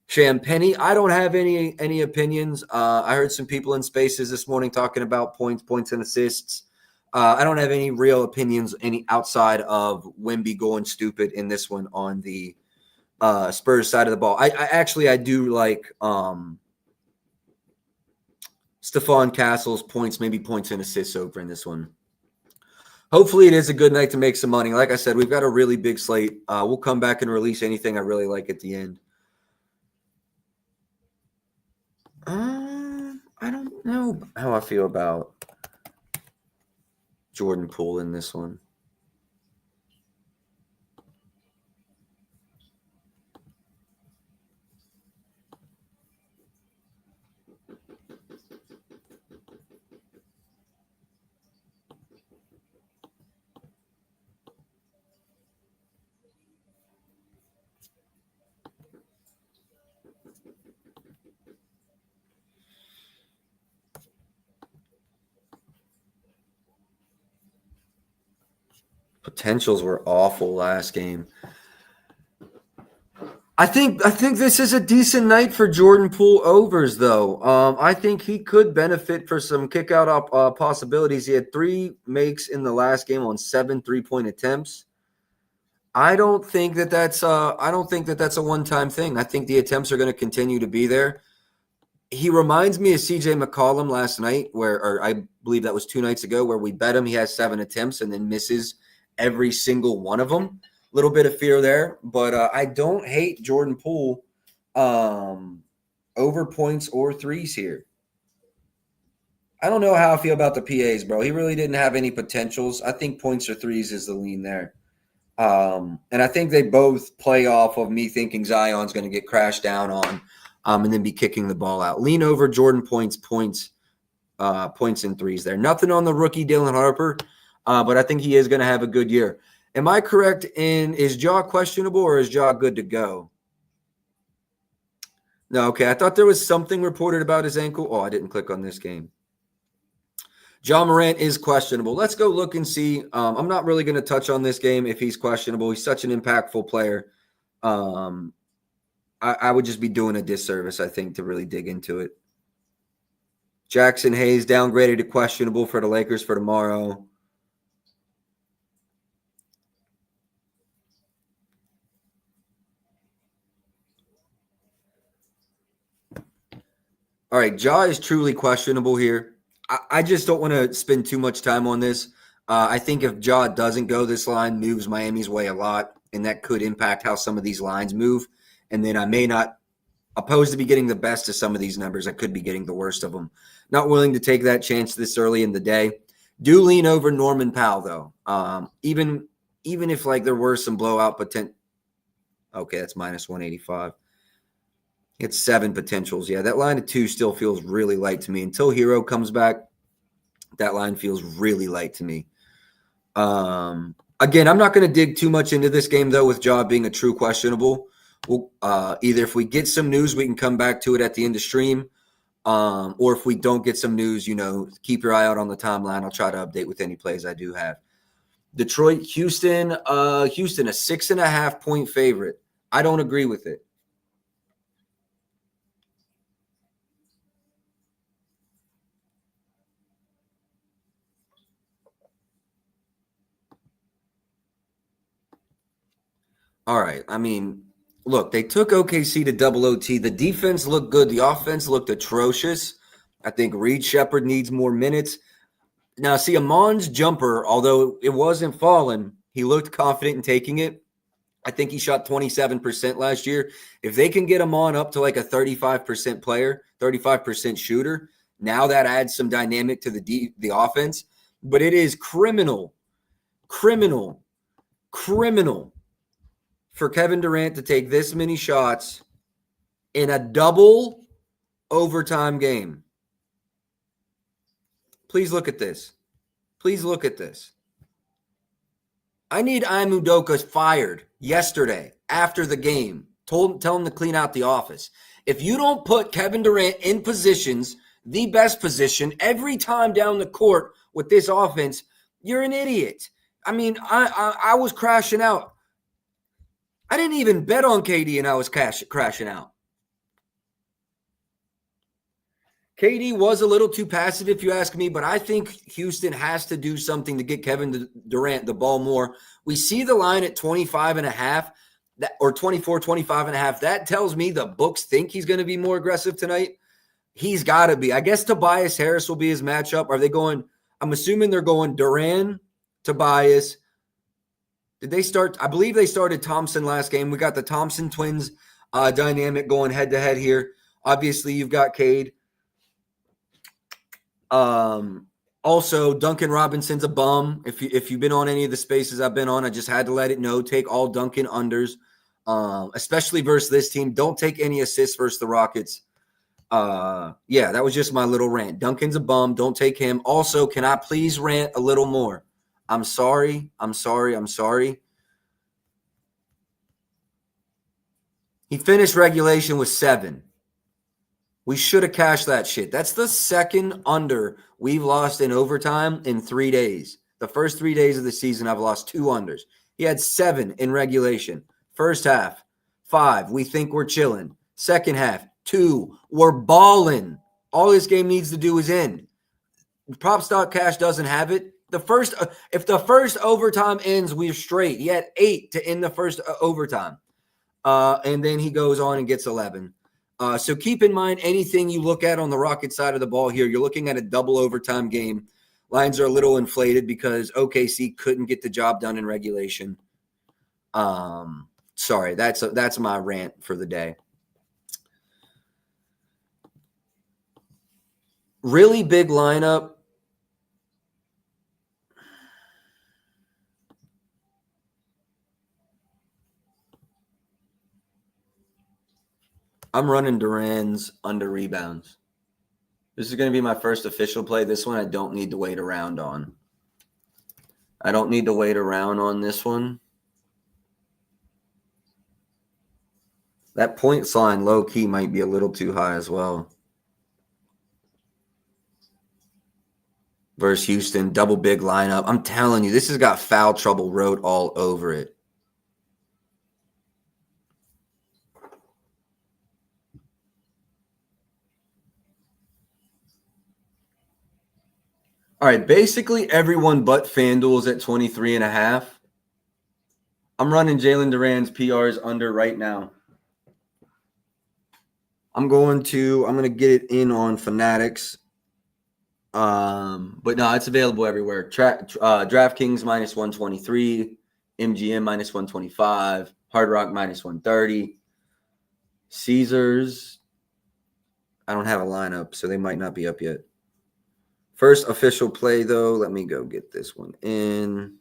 Champagny, I don't have any opinions. I heard some people in spaces this morning talking about points and assists. I don't have any real opinions any outside of Wemby going stupid in this one on the Spurs side of the ball. I do like Stephon Castle's points and assists over in this one. Hopefully it is a good night to make some money. Like I said, we've got a really big slate. We'll come back and release anything I really like at the end. I don't know how I feel about Jordan Poole in this one. Potentials were awful last game. I think this is a decent night for Jordan Poole overs, though. I think he could benefit for some kick out possibilities. He had 3 makes in the last game on 7 3-point attempts. I don't think that that's a one-time thing. I think the attempts are going to continue to be there. He reminds me of CJ McCollum last night, or I believe that was 2 nights ago, where we bet him he has 7 attempts and then misses every single one of them. Little bit of fear there, but I don't hate Jordan Poole over points or threes here. I don't know how I feel about the PAs, bro. He really didn't have any potentials. I think points or threes is the lean there. And I think they both play off of me thinking Zion's going to get crashed down on and then be kicking the ball out. Lean over Jordan points and threes there. Nothing on the rookie Dylan Harper, but I think he is going to have a good year. Am I correct in is Ja questionable or is Ja good to go? No, okay. I thought there was something reported about his ankle. Oh, I didn't click on this game. Ja Morant is questionable. Let's go look and see. I'm not really going to touch on this game if he's questionable. He's such an impactful player. I would just be doing a disservice, I think, to really dig into it. Jackson Hayes downgraded to questionable for the Lakers for tomorrow. All right, Ja is truly questionable here. I just don't want to spend too much time on this. I think if Ja doesn't go, this line moves Miami's way a lot, and that could impact how some of these lines move. And then I may not, opposed to be getting the best of some of these numbers, I could be getting the worst of them. Not willing to take that chance this early in the day. Do lean over Norman Powell, though. Even if like there were some blowout potential. Okay, that's minus 185. It's 7 potentials. Yeah, that line of 2 still feels really light to me. Until Hero comes back, that line feels really light to me. Again, I'm not going to dig too much into this game, though, with Ja being a true questionable. We'll, either if we get some news, we can come back to it at the end of stream. Or if we don't get some news, keep your eye out on the timeline. I'll try to update with any plays I do have. Detroit, Houston, a 6.5 point favorite. I don't agree with it. All right. I mean, look, they took OKC to double OT. The defense looked good. The offense looked atrocious. I think Reed Shepherd needs more minutes. Now, see, Amon's jumper, although it wasn't falling, he looked confident in taking it. I think he shot 27% last year. If they can get Amon up to like a 35% player, 35% shooter, now that adds some dynamic to the offense. But it is criminal for Kevin Durant to take this many shots in a double overtime game. Please look at this. I need Ime Udoka fired yesterday after the game. Tell him to clean out the office. If you don't put Kevin Durant in positions, the best position, every time down the court with this offense, you're an idiot. I mean, I was crashing out. I didn't even bet on KD and I was crashing out. KD was a little too passive, if you ask me, but I think Houston has to do something to get Kevin Durant the ball more. We see the line at 25.5 or 24, 25.5. That tells me the books think he's going to be more aggressive tonight. He's got to be. I guess Tobias Harris will be his matchup. Are they going? I'm assuming they're going Durant, Tobias. Did they start? I believe they started Thompson last game. We got the Thompson twins dynamic going head to head here. Obviously, you've got Cade. Also, Duncan Robinson's a bum. If you've been on any of the spaces I've been on, I just had to let it know. Take all Duncan unders, especially versus this team. Don't take any assists versus the Rockets. Yeah, that was just my little rant. Duncan's a bum. Don't take him. Also, can I please rant a little more? I'm sorry. He finished regulation with 7. We should have cashed that shit. That's the second under we've lost in overtime in 3 days. The first 3 days of the season, I've lost 2 unders. He had 7 in regulation. First half, 5. We think we're chilling. Second half, 2. We're balling. All this game needs to do is end. Prop Stock Cash doesn't have it. If the first overtime ends, we're straight. He had 8 to end the first overtime. And then he goes on and gets 11. So keep in mind, anything you look at on the Rocket side of the ball here, you're looking at a double overtime game. Lines are a little inflated because OKC couldn't get the job done in regulation. Sorry, that's my rant for the day. Really big lineup. I'm running Duran's under rebounds. This is going to be my first official play. This one I don't need to wait around on. I don't need to wait around on this one. That points line low-key might be a little too high as well. Versus Houston, double big lineup. I'm telling you, this has got foul trouble wrote all over it. All right, basically everyone but FanDuel is at 23.5. I'm running Jalen Duran's PRs under right now. I'm going to get it in on Fanatics. But no, it's available everywhere. DraftKings minus 123, MGM minus 125, Hard Rock minus 130, Caesars. I don't have a lineup, so they might not be up yet. First official play, though. Let me go get this one in.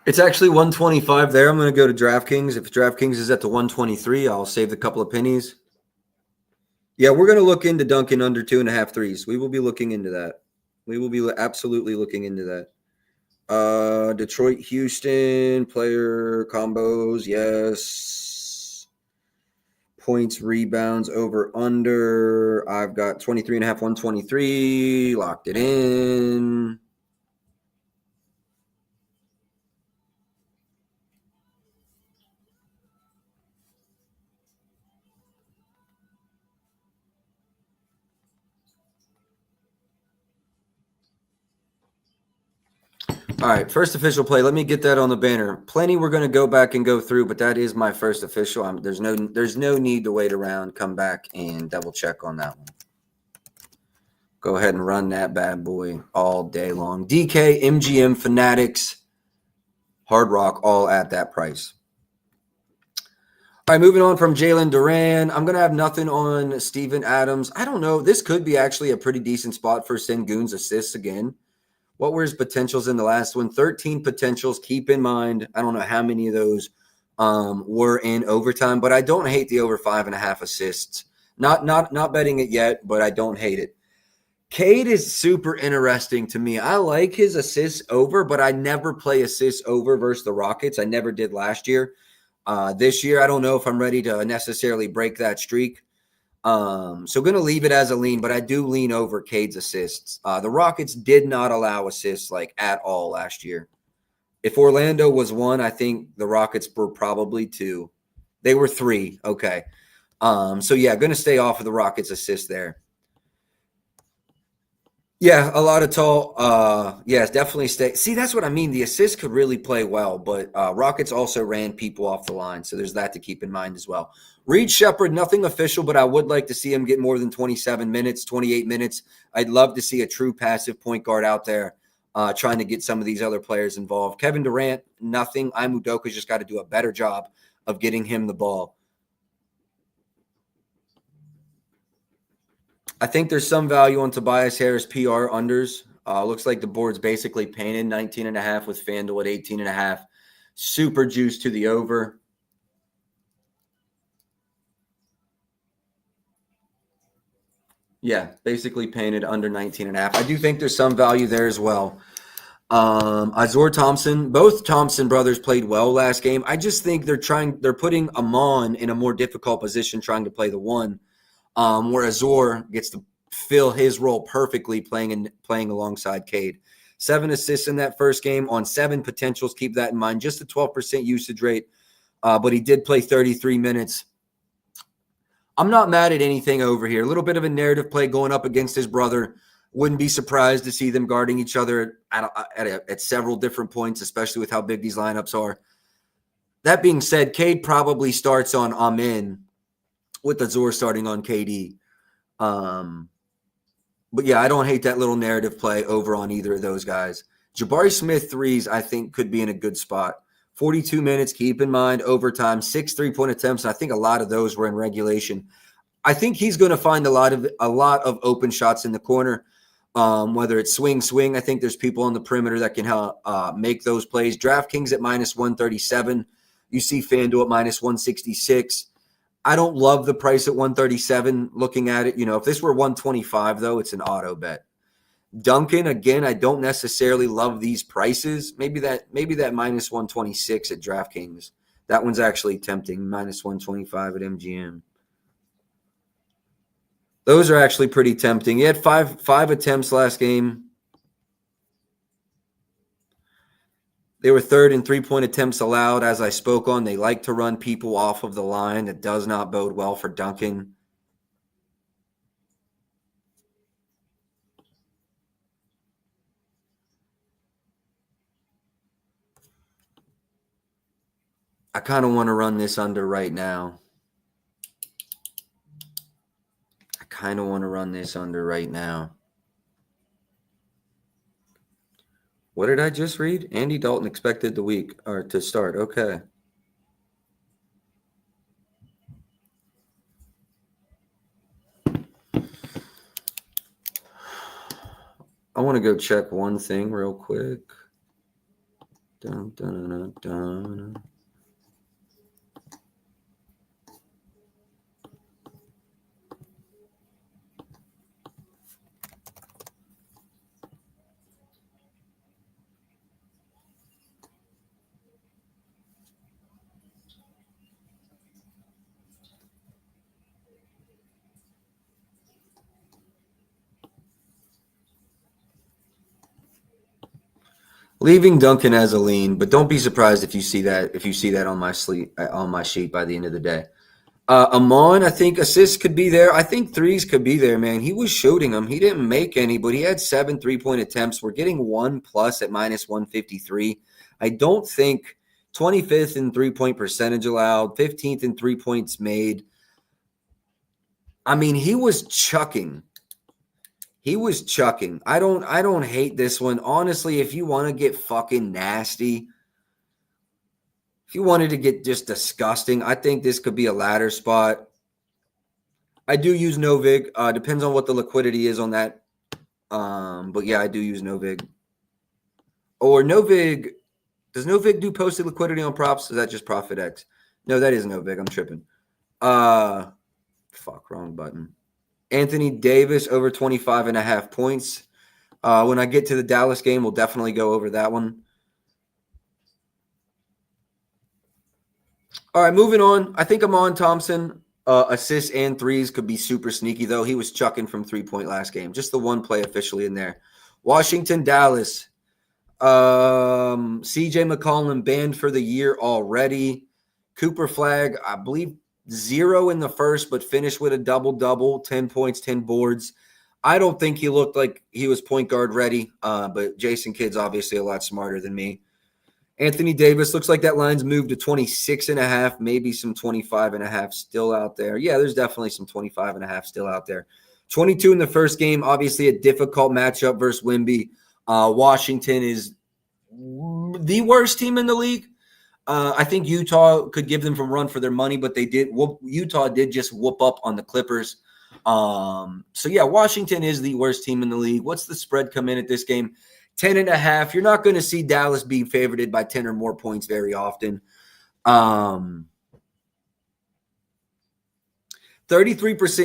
It's actually 125 there. I'm going to go to DraftKings. If DraftKings is at the 123, I'll save a couple of pennies. Yeah, we're going to look into Duncan under 2.5 threes. We will be looking into that. We will be absolutely looking into that. Detroit, Houston, player combos, yes. Points, rebounds, over, under. I've got 23.5, 123. Locked it in. All right, first official play. Let me get that on the banner. Plenty we're going to go back and go through, but that is my first official. There's no need to wait around. Come back and double check on that one. Go ahead and run that bad boy all day long. DK, MGM, Fanatics, Hard Rock, all at that price. All right, moving on from Jalen Duran. I'm going to have nothing on Steven Adams. I don't know. This could be actually a pretty decent spot for Sengun's assists again. What were his potentials in the last one? 13 potentials. Keep in mind, I don't know how many of those were in overtime, but I don't hate the over 5.5 assists. Not betting it yet, but I don't hate it. Cade is super interesting to me. I like his assists over, but I never play assists over versus the Rockets. I never did last year. This year, I don't know if I'm ready to necessarily break that streak. So going to leave it as a lean, but I do lean over Cade's assists. The Rockets did not allow assists like at all last year. If Orlando was 1, I think the Rockets were probably 2. They were 3. Okay. So yeah, going to stay off of the Rockets assist there. Yeah, a lot of tall. Yeah, definitely stay. See, that's what I mean. The assist could really play well, but Rockets also ran people off the line, so there's that to keep in mind as well. Reed Shepherd, nothing official, but I would like to see him get more than 27 minutes, 28 minutes. I'd love to see a true passive point guard out there trying to get some of these other players involved. Kevin Durant, nothing. Udoka's just got to do a better job of getting him the ball. I think there's some value on Tobias Harris PR unders. Looks like the board's basically painted 19.5 with FanDuel at 18.5. Super juice to the over. Yeah, basically painted under 19.5. I do think there's some value there as well. Azor Thompson, both Thompson brothers played well last game. I just think they're putting Amon in a more difficult position trying to play the 1, where Azor gets to fill his role perfectly playing alongside Cade. 7 assists in that first game on 7 potentials. Keep that in mind. Just a 12% usage rate, but he did play 33 minutes. I'm not mad at anything over here. A little bit of a narrative play going up against his brother. Wouldn't be surprised to see them guarding each other at several different points, especially with how big these lineups are. That being said, Cade probably starts on Amen with Azor starting on KD. But yeah, I don't hate that little narrative play over on either of those guys. Jabari Smith threes, I think, could be in a good spot. 42 minutes, keep in mind, overtime, 6 3-point attempts. I think a lot of those were in regulation. I think he's going to find a lot of open shots in the corner, whether it's swing. I think there's people on the perimeter that can help make those plays. DraftKings at minus 137. You see FanDuel at minus 166. I don't love the price at 137 looking at it. If this were 125, though, it's an auto bet. Duncan, again, I don't necessarily love these prices. Maybe that minus 126 at DraftKings. That one's actually tempting, minus 125 at MGM. Those are actually pretty tempting. He had five attempts last game. They were third in 3-point attempts allowed. As I spoke on, they like to run people off of the line. That does not bode well for Duncan. I kind of want to run this under right now. What did I just read? Andy Dalton expected the week or to start. Okay. I want to go check one thing real quick. Dun, dun, dun, dun. Leaving Duncan as a lean, but don't be surprised if you see that on my sheet by the end of the day. Amon, I think assists could be there. I think threes could be there, man. He was shooting them. He didn't make any, but he had 7 3-point attempts. We're getting 1+ at -153. I don't think 25th in 3-point percentage allowed, 15th in 3 points made. I mean, he was chucking. I don't hate this one. Honestly, if you want to get fucking nasty, if you wanted to get just disgusting, I think this could be a ladder spot. I do use Novig. Depends on what the liquidity is on that. But yeah, I do use Novig. Or Novig. Does Novig do posted liquidity on props? Is that just ProfitX? No, that is Novig. I'm tripping. Fuck, wrong button. Anthony Davis over 25.5 points. When I get to the Dallas game, we'll definitely go over that one. All right, moving on. I think Amon Thompson, assists and threes could be super sneaky, though. He was chucking from 3-point last game. Just the one play officially in there. Washington, Dallas. CJ McCollum banned for the year already. Cooper Flag, I believe 0 in the first, but finished with a double-double, 10 points, 10 boards. I don't think he looked like he was point guard ready, but Jason Kidd's obviously a lot smarter than me. Anthony Davis, looks like that line's moved to 26.5, maybe some 25.5 still out there. Yeah, there's definitely some 25.5 still out there. 22 in the first game, obviously a difficult matchup versus Wemby. Washington is the worst team in the league. I think Utah could give them some run for their money, but Utah did just whoop up on the Clippers. So yeah, Washington is the worst team in the league. What's the spread come in at this game? 10.5. You're not going to see Dallas being favorited by 10 or more points very often. 33%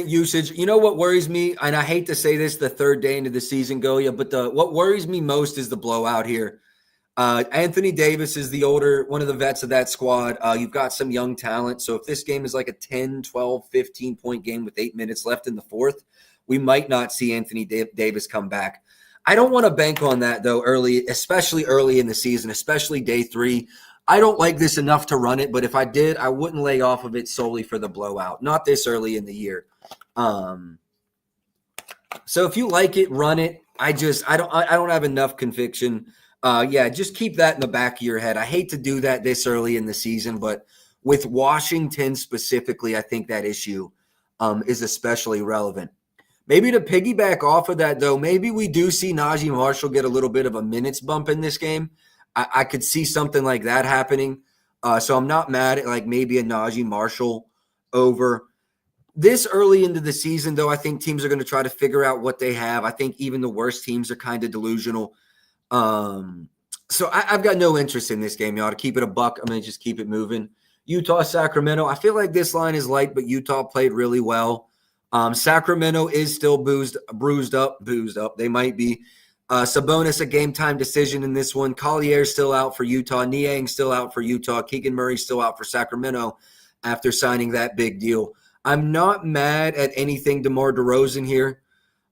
usage. You know what worries me? And I hate to say this the third day into the season, Goya, but what worries me most is the blowout here. Anthony Davis is one of the vets of that squad. You've got some young talent. So if this game is like a 10, 12, 15-point game with 8 minutes left in the fourth, we might not see Anthony Davis come back. I don't want to bank on that, though, especially early in the season, especially day 3. I don't like this enough to run it, but if I did, I wouldn't lay off of it solely for the blowout. Not this early in the year. So if you like it, run it. I don't have enough conviction. Just keep that in the back of your head. I hate to do that this early in the season, but with Washington specifically, I think that issue is especially relevant. Maybe to piggyback off of that, though, maybe we do see Najee Marshall get a little bit of a minutes bump in this game. I could see something like that happening. So I'm not mad at like maybe a Najee Marshall over. This early into the season, though, I think teams are going to try to figure out what they have. I think even the worst teams are kind of delusional. So I've got no interest in this game, y'all. To keep it a buck, I'm going to just keep it moving. Utah, Sacramento. I feel like this line is light, but Utah played really well. Sacramento is still bruised up. They might be. Sabonis, a game-time decision in this one. Collier's still out for Utah. Niang still out for Utah. Keegan Murray still out for Sacramento after signing that big deal. I'm not mad at anything DeMar DeRozan here.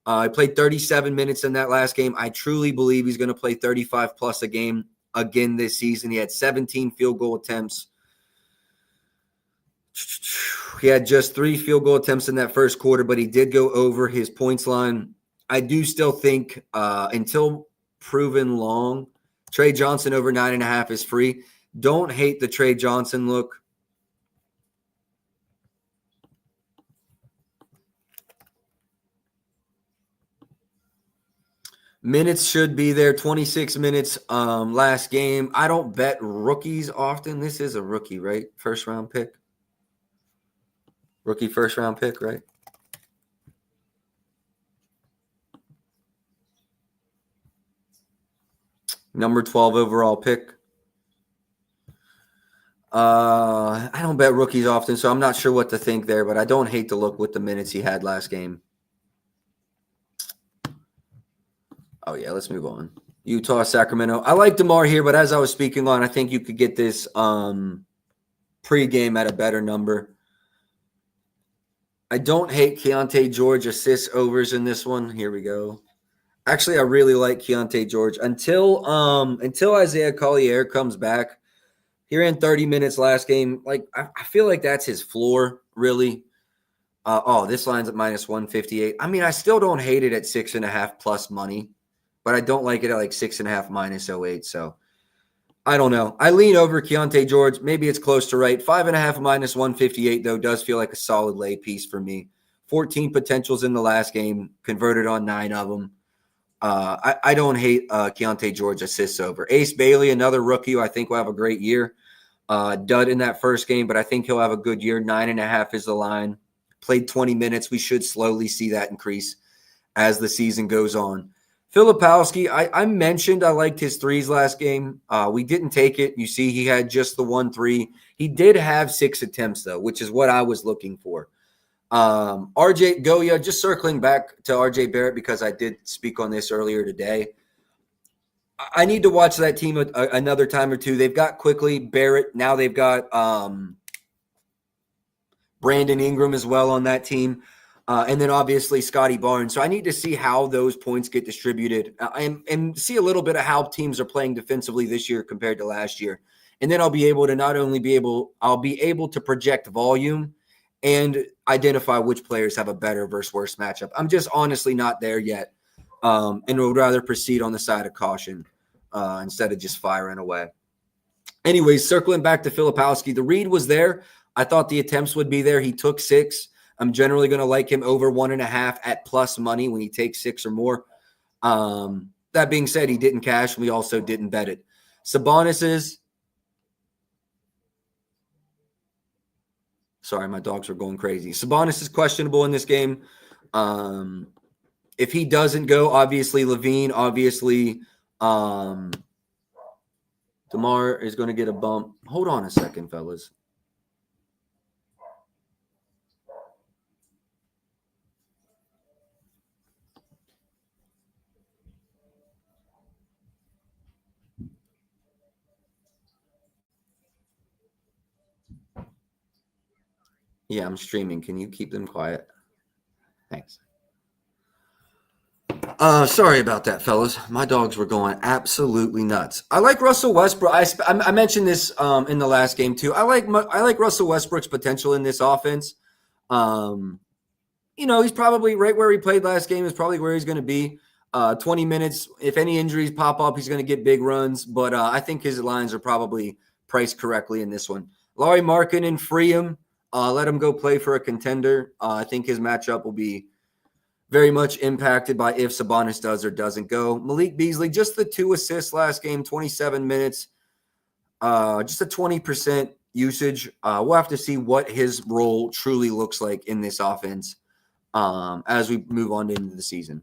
He played 37 minutes in that last game. I truly believe he's going to play 35-plus a game again this season. He had 17 field goal attempts. He had just 3 field goal attempts in that first quarter, but he did go over his points line. I do still think until proven long, Trey Johnson over 9.5 is free. Don't hate the Trey Johnson look. Minutes should be there. 26 minutes last game. I don't bet rookies often. This is a rookie, right? First round pick. Rookie first round pick, right? Number 12 overall pick. I don't bet rookies often, so I'm not sure what to think there, but I don't hate the look with the minutes he had last game. Oh, yeah, let's move on. Utah, Sacramento. I like DeMar here, but as I was speaking on, I think you could get this pregame at a better number. I don't hate Keontae George assists overs in this one. Here we go. Actually, I really like Keontae George until Isaiah Collier comes back. He ran 30 minutes last game. Like I feel like that's his floor, really. This line's at minus 158. I mean, I still don't hate it at 6.5 plus money, but I don't like it at like 6.5 minus -08. So I don't know. I lean over Keontae George. Maybe it's close to right. 5.5 minus 158, though, does feel like a solid lay piece for me. 14 potentials in the last game, converted on 9 of them. I don't hate Keontae George assists over. Ace Bailey, another rookie who I think will have a great year. Dud in that first game, but I think he'll have a good year. 9.5 is the line. Played 20 minutes. We should slowly see that increase as the season goes on. Filipowski, I mentioned I liked his threes last game. We didn't take it. You see, he had just the 1 3. He did have 6 attempts, though, which is what I was looking for. RJ Goya, just circling back to RJ Barrett because I did speak on this earlier today. I need to watch that team another time or two. They've got Quickly, Barrett. Now they've got Brandon Ingram as well on that team. And then obviously Scotty Barnes. So I need to see how those points get distributed and see a little bit of how teams are playing defensively this year compared to last year. And then I'll be able to I'll be able to project volume and identify which players have a better versus worse matchup. I'm just honestly not there yet, and would rather proceed on the side of caution instead of just firing away. Anyways, circling back to Filipowski, the read was there. I thought the attempts would be there. He took 6. I'm generally going to like him over 1.5 at plus money when he takes 6 or more. That being said, he didn't cash. We also didn't bet it. Sabonis sorry, my dogs are going crazy. Sabonis is questionable in this game. If he doesn't go, obviously Levine, obviously DeMar is going to get a bump. Hold on a second, fellas. Yeah, I'm streaming. Can you keep them quiet? Thanks. Sorry about that, fellas. My dogs were going absolutely nuts. I like Russell Westbrook. I mentioned this in the last game too. I like Russell Westbrook's potential in this offense. He's probably right where he played last game is probably where he's going to be. 20 minutes. If any injuries pop up, he's going to get big runs. But I think his lines are probably priced correctly in this one. Lauri Markkanen, free him. Let him go play for a contender. I think his matchup will be very much impacted by if Sabonis does or doesn't go. Malik Beasley, just the 2 assists last game, 27 minutes, just a 20% usage. We'll have to see what his role truly looks like in this offense as we move on into the season.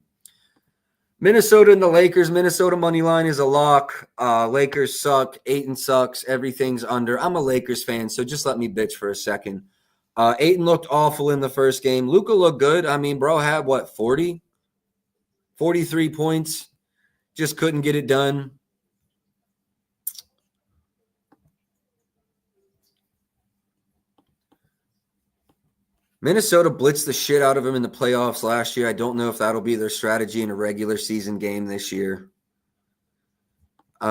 Minnesota and the Lakers. Minnesota money line is a lock. Lakers suck. Ayton sucks. Everything's under. I'm a Lakers fan, so just let me bitch for a second. Ayton looked awful in the first game. Luka looked good. I mean, bro had, 40? 43 points. Just couldn't get it done. Minnesota blitzed the shit out of him in the playoffs last year. I don't know if that'll be their strategy in a regular season game this year. He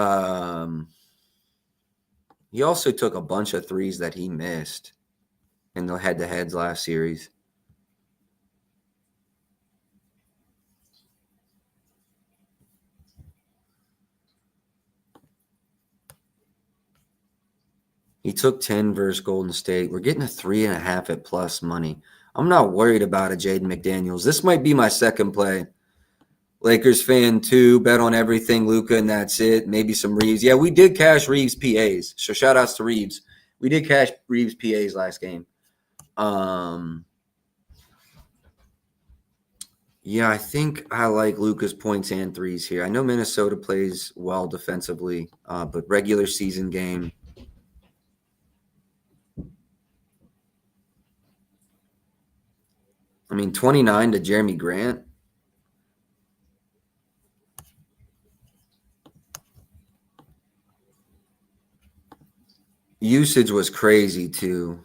also took a bunch of threes that he missed in the head-to-heads last series. He took 10 versus Golden State. We're getting a 3.5 at plus money. I'm not worried about a Jaden McDaniels. This might be my second play. Lakers fan 2, bet on everything, Luka, and that's it. Maybe some Reeves. Yeah, we did cash Reeves PAs. So shout outs to Reeves. We did cash Reeves PAs last game. Yeah, I think I like Luka's points and threes here. I know Minnesota plays well defensively, but regular season game. I mean, 29 to Jeremy Grant. Usage was crazy, too.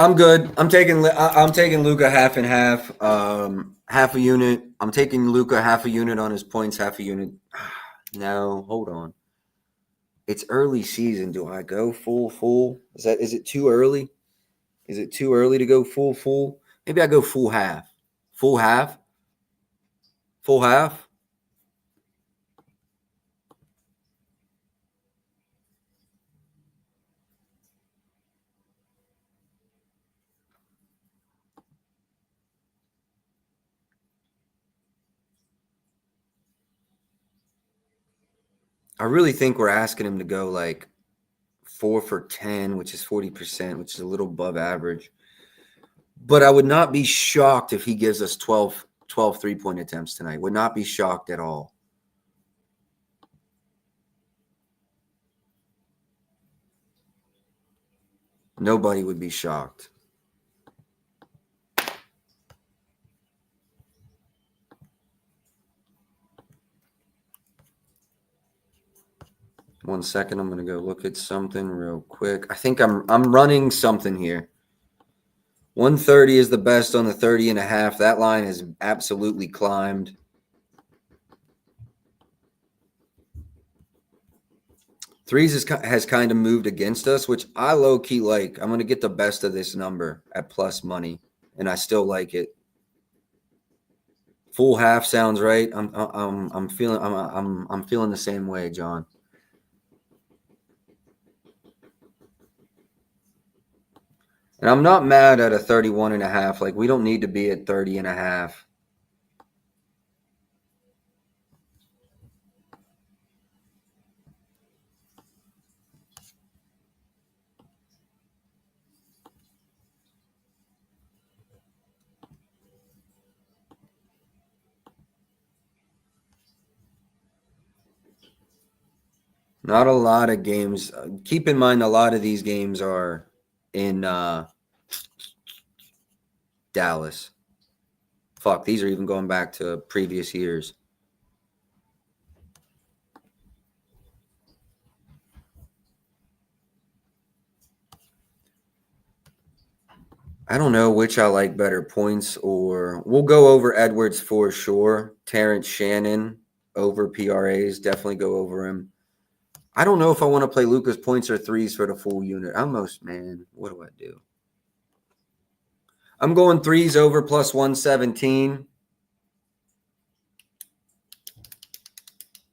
I'm good. I'm taking Luka half and half. Half a unit. I'm taking Luka half a unit on his points, half a unit. No, hold on. It's early season. Do I go full? Is it too early? Is it too early to go full? Maybe I go full half. Full half? Full half? I really think we're asking him to go like 4 for 10, which is 40%, which is a little above average. But I would not be shocked if he gives us 12 3-point attempts tonight. Would not be shocked at all. Nobody would be shocked. One second, I'm going to go look at something real quick. I think I'm running something here. 130 is the best on the 30.5. That line has absolutely climbed. Threes has kind of moved against us, which I low-key like. I'm going to get the best of this number at plus money, and I still like it. Full half sounds right. I'm feeling the same way, John. And I'm not mad at a 31.5. Like, we don't need to be at 30.5. Not a lot of games. Keep in mind, a lot of these games are in Dallas. Fuck, these are even going back to previous years. I don't know which I like better, points or we'll go over Edwards for sure. Terrence Shannon over PRAs, definitely go over him. I don't know if I want to play Luka's points or threes for the full unit. Man, what do I do? I'm going threes over plus 117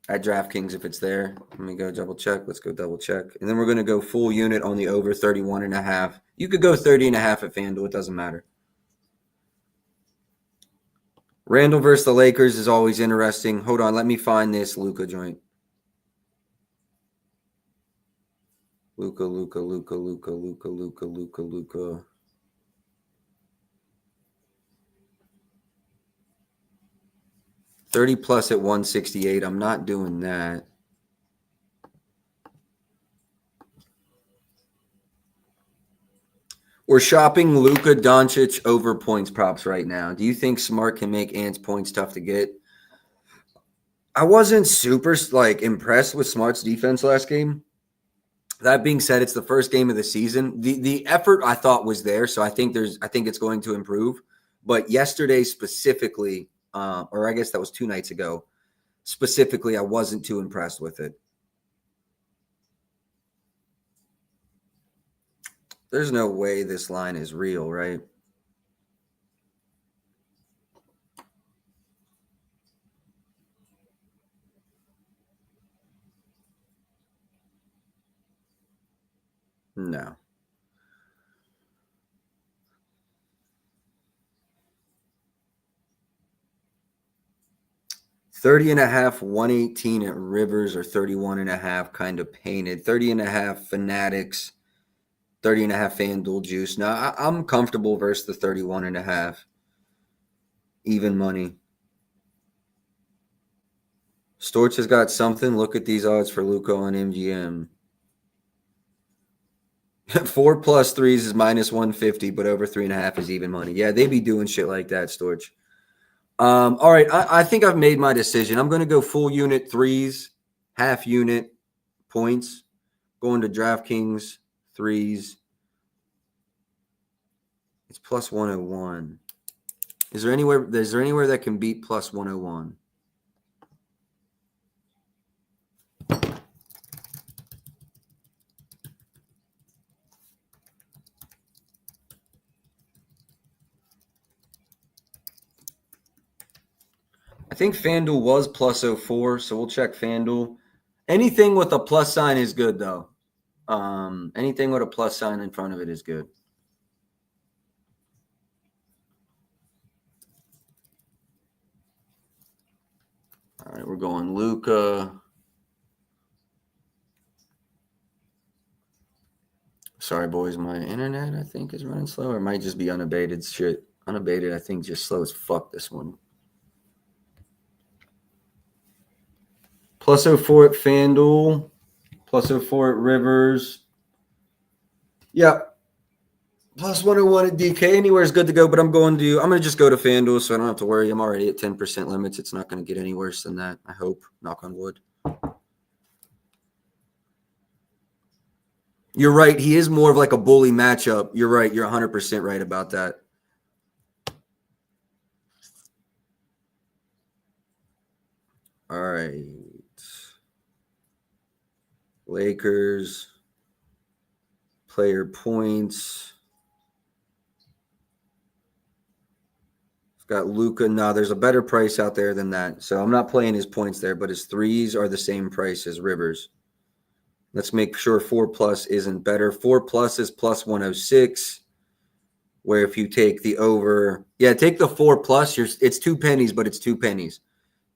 at DraftKings if it's there. Let me go double check. Let's go double check. And then we're going to go full unit on the over 31.5. You could go 30.5 at FanDuel. It doesn't matter. Randall versus the Lakers is always interesting. Hold on. Let me find this Luka joint. Luka. 30 plus at 168. I'm not doing that. We're shopping Luka Doncic over points props right now. Do you think Smart can make Ant's points tough to get? I wasn't super impressed with Smart's defense last game. That being said, it's the first game of the season. The effort I thought was there, so I think it's going to improve. But yesterday specifically, or I guess that was 2 nights ago, specifically, I wasn't too impressed with it. There's no way this line is real, right? No. $30.5, 118 at Rivers, or 31.5 kind of painted. 30.5 Fanatics, 30.5 FanDuel juice. Now I'm comfortable versus the 31.5. Even money. Storch has got something. Look at these odds for Luka on MGM. 4 plus 3s is minus 150, but over 3.5 is even money. Yeah, they be doing shit like that, Storch. All right, I think I've made my decision. I'm going to go full unit threes, half unit points. Going to DraftKings threes. It's plus 101. Is there anywhere that can beat plus 101? I think FanDuel was plus 04, so we'll check FanDuel. Anything with a plus sign is good, though. Anything with a plus sign in front of it is good. All right, we're going Luka. Sorry, boys. My internet, I think, is running slow. Or it might just be unabated shit. Unabated, I think, just slow as fuck this one. Plus 04 at FanDuel. Plus 04 at Rivers. Yeah. Plus 101 at DK. Anywhere is good to go, but I'm going to just go to FanDuel so I don't have to worry. I'm already at 10% limits. It's not going to get any worse than that, I hope. Knock on wood. You're right. He is more of like a bully matchup. You're right. You're 100% right about that. All right. Lakers. Player points. It's got Luka. No, there's a better price out there than that. So I'm not playing his points there, but his threes are the same price as Rivers. Let's make sure 4+ isn't better. 4+ is plus 106. Where if you take the over, take the 4+. It's 2 pennies, but it's 2 pennies.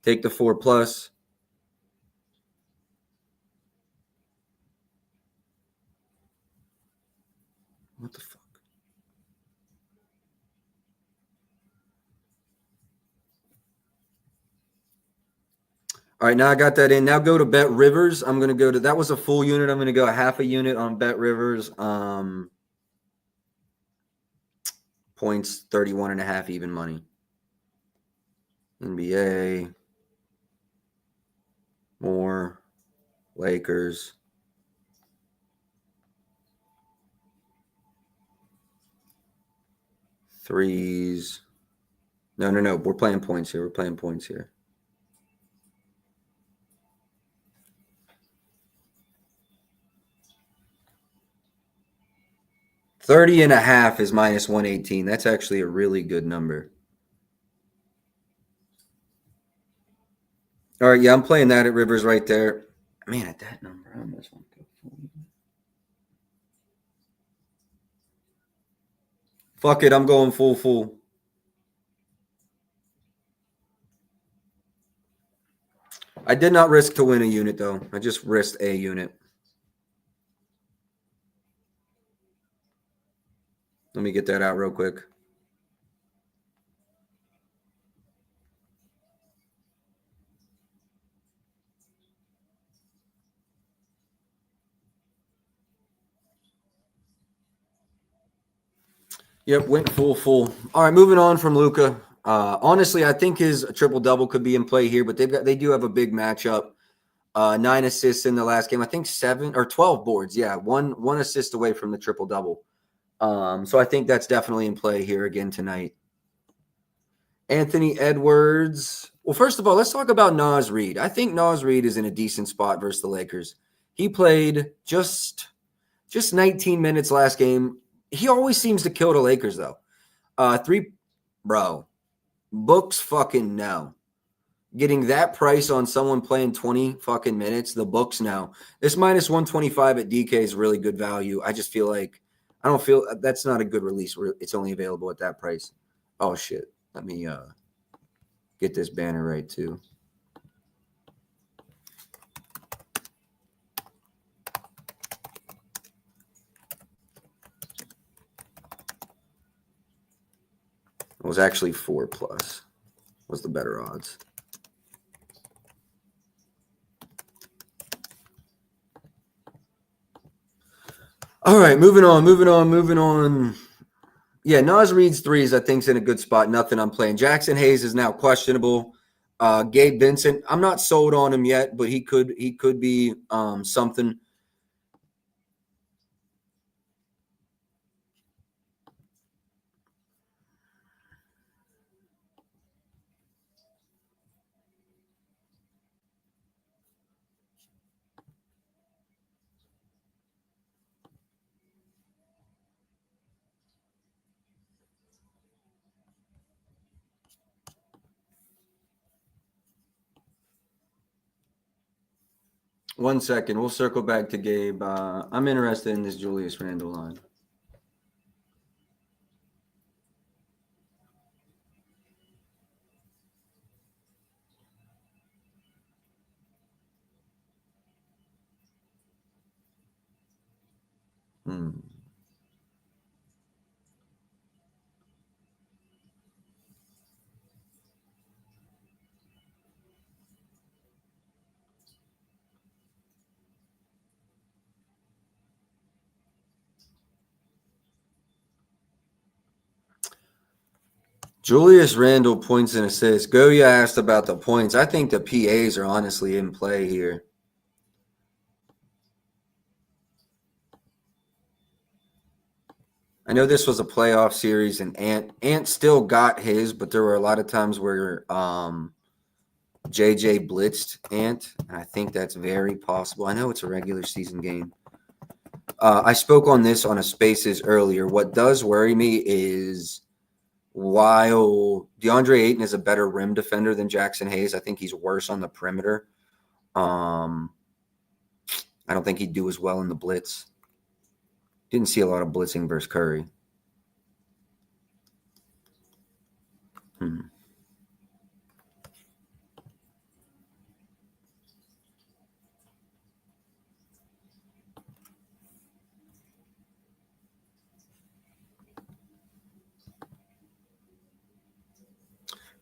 Take the 4+. What the fuck? All right, now I got that in. Now go to Bet Rivers. I'm going to go to, that was a full unit. I'm going to go half a unit on Bet Rivers. Points 31.5 even money. NBA. More. Lakers. Threes. No. We're playing points here. 30.5 is minus 118. That's actually a really good number. All right, I'm playing that at Rivers right there. Man, at that number, I almost want to go full. Fuck it, I'm going full. I did not risk to win a unit, though. I just risked a unit. Let me get that out real quick. Yep, went full. All right, moving on from Luka. Honestly, I think his triple-double could be in play here, but they do have a big matchup. 9 assists in the last game. I think 7 or 12 boards. Yeah, one assist away from the triple-double. So I think that's definitely in play here again tonight. Anthony Edwards. Well, first of all, let's talk about Naz Reid. I think Naz Reid is in a decent spot versus the Lakers. He played just 19 minutes last game. He always seems to kill the Lakers, though. Books fucking no. Getting that price on someone playing 20 fucking minutes, the books no. This minus 125 at DK is really good value. I just feel like that's not a good release where it's only available at that price. Oh, shit. Let me get this banner right, too. It was actually 4+ was the better odds. All right, moving on. Yeah, Naz Reid's threes, I think, is in a good spot. Nothing I'm playing. Jackson Hayes is now questionable. Gabe Vincent, I'm not sold on him yet, but he could be something. 1 second. We'll circle back to Gabe. I'm interested in this Julius Randle line. Julius Randle points and assists. Goya asked about the points. I think the PAs are honestly in play here. I know this was a playoff series, and Ant still got his, but there were a lot of times where JJ blitzed Ant, and I think that's very possible. I know it's a regular season game. I spoke on this on a Spaces earlier. What does worry me is while DeAndre Ayton is a better rim defender than Jackson Hayes, I think he's worse on the perimeter. I don't think he'd do as well in the blitz. Didn't see a lot of blitzing versus Curry.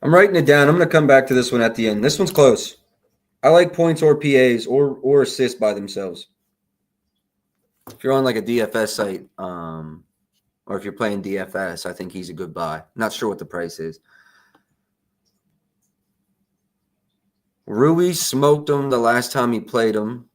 I'm writing it down. I'm going to come back to this one at the end. This one's close. I like points or PAs or assists by themselves. If you're on like a DFS site, or if you're playing DFS, I think he's a good buy. Not sure what the price is. Rui smoked him the last time he played him.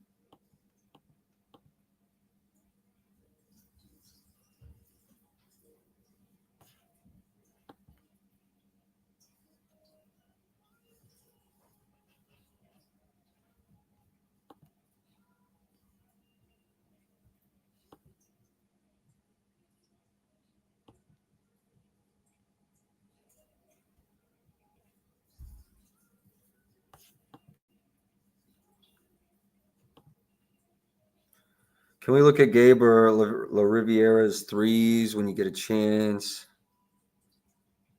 Can we look at Gabe or La Riviera's threes when you get a chance?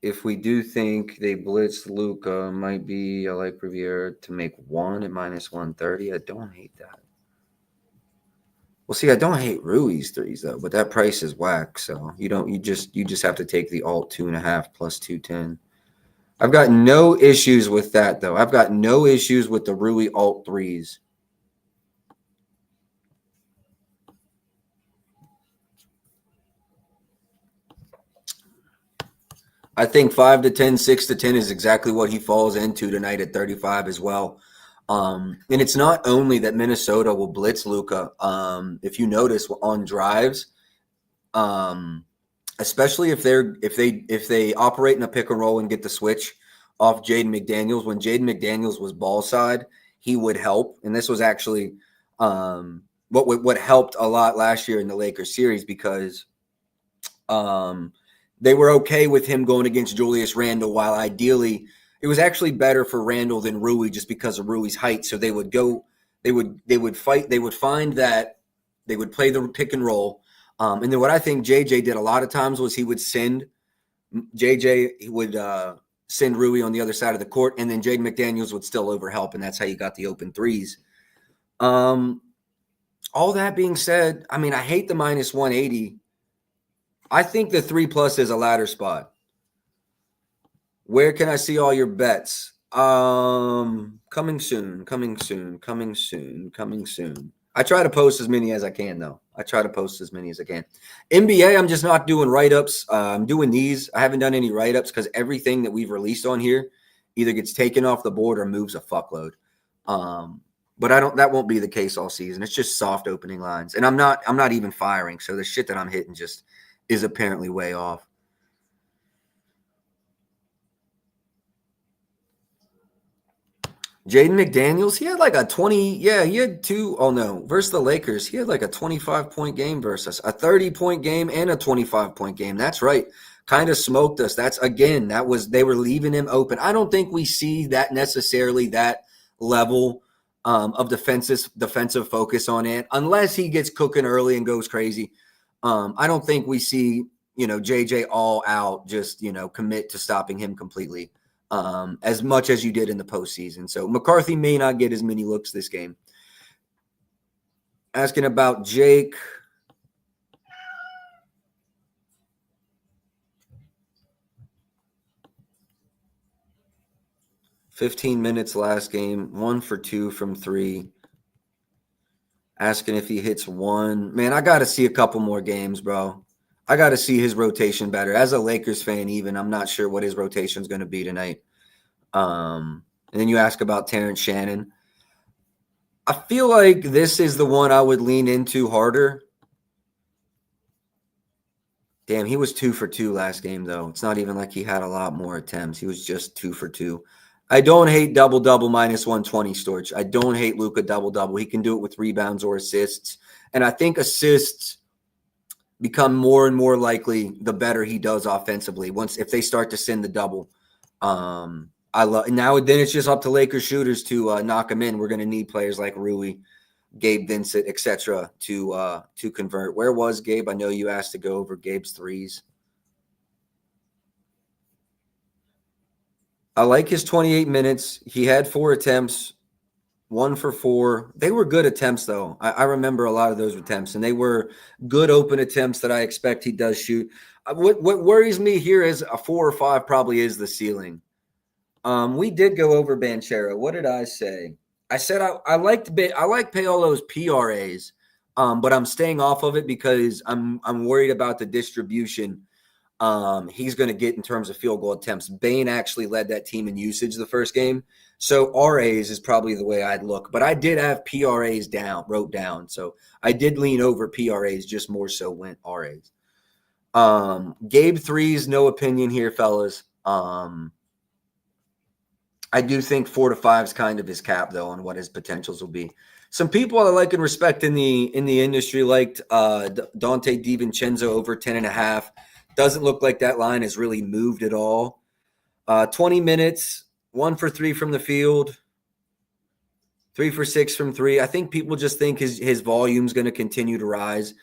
If we do think they blitzed Luka, might be I like Riviera to make one at minus 130. I don't hate that. Well, see, I don't hate Rui's threes though, but that price is whack. So you just have to take the alt 2.5 plus 210. I've got no issues with that though. I've got no issues with the Rui alt threes. I think 5 to 10, 6 to 10 is exactly what he falls into tonight at 35 as well. And it's not only that Minnesota will blitz Luka. If you notice on drives, especially if they operate in a pick and roll and get the switch off Jaden McDaniels. When Jaden McDaniels was ball side, he would help, and this was actually what helped a lot last year in the Lakers series because they were okay with him going against Julius Randle, while ideally it was actually better for Randle than Rui just because of Rui's height. So they would fight, they would find that they would play the pick and roll. And then what I think JJ did a lot of times was he would send send Rui on the other side of the court, and then Jaden McDaniels would still overhelp, and that's how you got the open threes. All that being said, I mean, I hate the minus 180. I think the 3+ is a ladder spot. Where can I see all your bets? Coming soon. I try to post as many as I can, though. NBA, I'm just not doing write-ups. I'm doing these. I haven't done any write-ups because everything that we've released on here either gets taken off the board or moves a fuckload. But that won't be the case all season. It's just soft opening lines. And I'm not even firing. So the shit that I'm hitting just is apparently way off. Jaden McDaniels, he had like a 20. Yeah, he had two. Oh, no. Versus the Lakers, he had like a 25-point game versus a 30-point game and a 25-point game. That's right. Kind of smoked us. They were leaving him open. I don't think we see that necessarily that level of defensive focus on it, unless he gets cooking early and goes crazy. I don't think we see, JJ all out, just, commit to stopping him completely as much as you did in the postseason. So McCarthy may not get as many looks this game. Asking about Jake. "15 minutes last game, 1 for 2 from 3. Asking if he hits 1. Man, I got to see a couple more games, bro. I got to see his rotation better. As a Lakers fan, even, I'm not sure what his rotation is going to be tonight. And then you ask about Terrence Shannon. I feel like this is the one I would lean into harder. Damn, he was 2 for 2 last game, though. It's not even like he had a lot more attempts. He was just 2 for 2. I don't hate double-double minus 120, Storch. I don't hate Luka double-double. He can do it with rebounds or assists. And I think assists become more and more likely the better he does offensively if they start to send the double. Then it's just up to Lakers shooters to knock him in. We're going to need players like Rui, Gabe Vincent, etc. to convert. Where was Gabe? I know you asked to go over Gabe's threes. I like his 28 minutes. He had 4 attempts, 1 for 4. They were good attempts, though. I remember a lot of those attempts, and they were good open attempts that I expect he does shoot. What worries me here is a 4 or 5 probably is the ceiling. We did go over Banchero. What did I say? I said I like Paolo's PRAs, but I'm staying off of it because I'm worried about the distribution he's going to get in terms of field goal attempts. Bane actually led that team in usage the first game. So RAs is probably the way I'd look. But I did have PRAs wrote down. So I did lean over PRAs, just more so went RAs. Gabe threes, no opinion here, fellas. I do think 4 to 5 is kind of his cap, though, on what his potentials will be. Some people I like and respect in the industry liked Dante DiVincenzo over 10.5. Doesn't look like that line has really moved at all. 20 minutes, 1 for 3 from the field, 3 for 6 from 3. I think people just think his volume is going to continue to rise.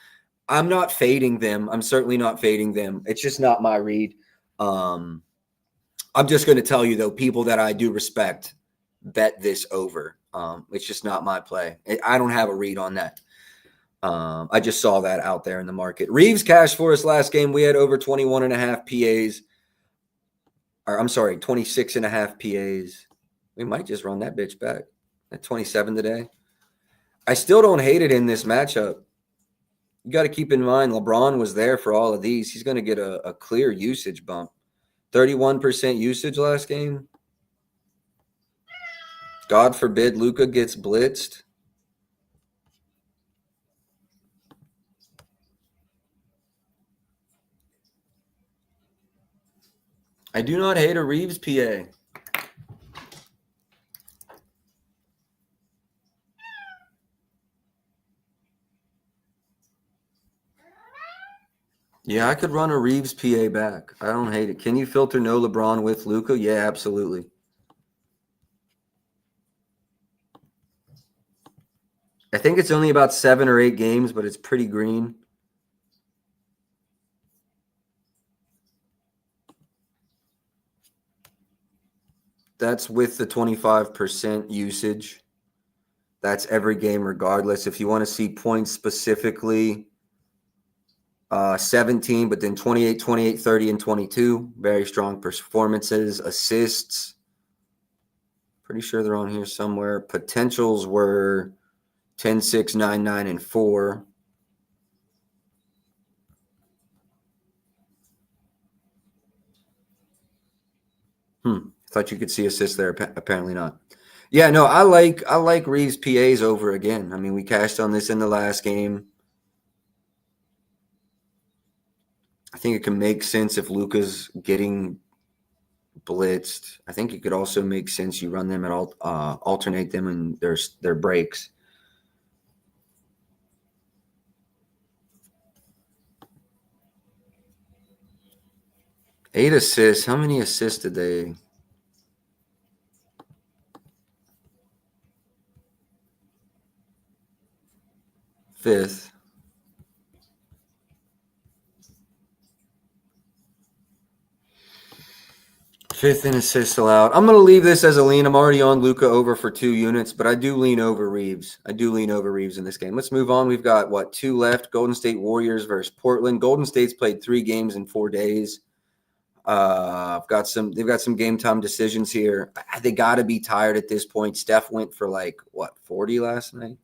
I'm not fading them. I'm certainly not fading them. It's just not my read. I'm just going to tell you, though, people that I do respect bet this over. It's just not my play. I don't have a read on that. I just saw that out there in the market. Reeves cashed for us last game. We had over 21.5 PAs. Or I'm sorry, 26.5 PAs. We might just run that bitch back at 27 today. I still don't hate it in this matchup. You got to keep in mind, LeBron was there for all of these. He's going to get a clear usage bump. 31% usage last game. God forbid Luka gets blitzed. I do not hate a Reeves PA. Yeah, I could run a Reeves PA back. I don't hate it. Can you filter no LeBron with Luka? Yeah, absolutely. I think it's only about 7 or 8 games, but it's pretty green. That's with the 25% usage. That's every game regardless. If you want to see points specifically, 17, but then 28, 28, 30, and 22. Very strong performances. Assists. Pretty sure they're on here somewhere. Potentials were 10, 6, 9, 9, and 4. Thought you could see assists there. Apparently not. Yeah, no, I like Reeves PAs over again. I mean, we cashed on this in the last game. I think it can make sense if Luka's getting blitzed. I think it could also make sense you run them at alternate them in their breaks. Eight assists. How many assists did they? 5th. Fifth in assists allowed. I'm going to leave this as a lean. I'm already on Luka over for 2 units, but I do lean over Reeves. I do lean over Reeves in this game. Let's move on. We've got, 2 left. Golden State Warriors versus Portland. Golden State's played 3 games in 4 days. They've got some game time decisions here. They got to be tired at this point. Steph went for 40 last night?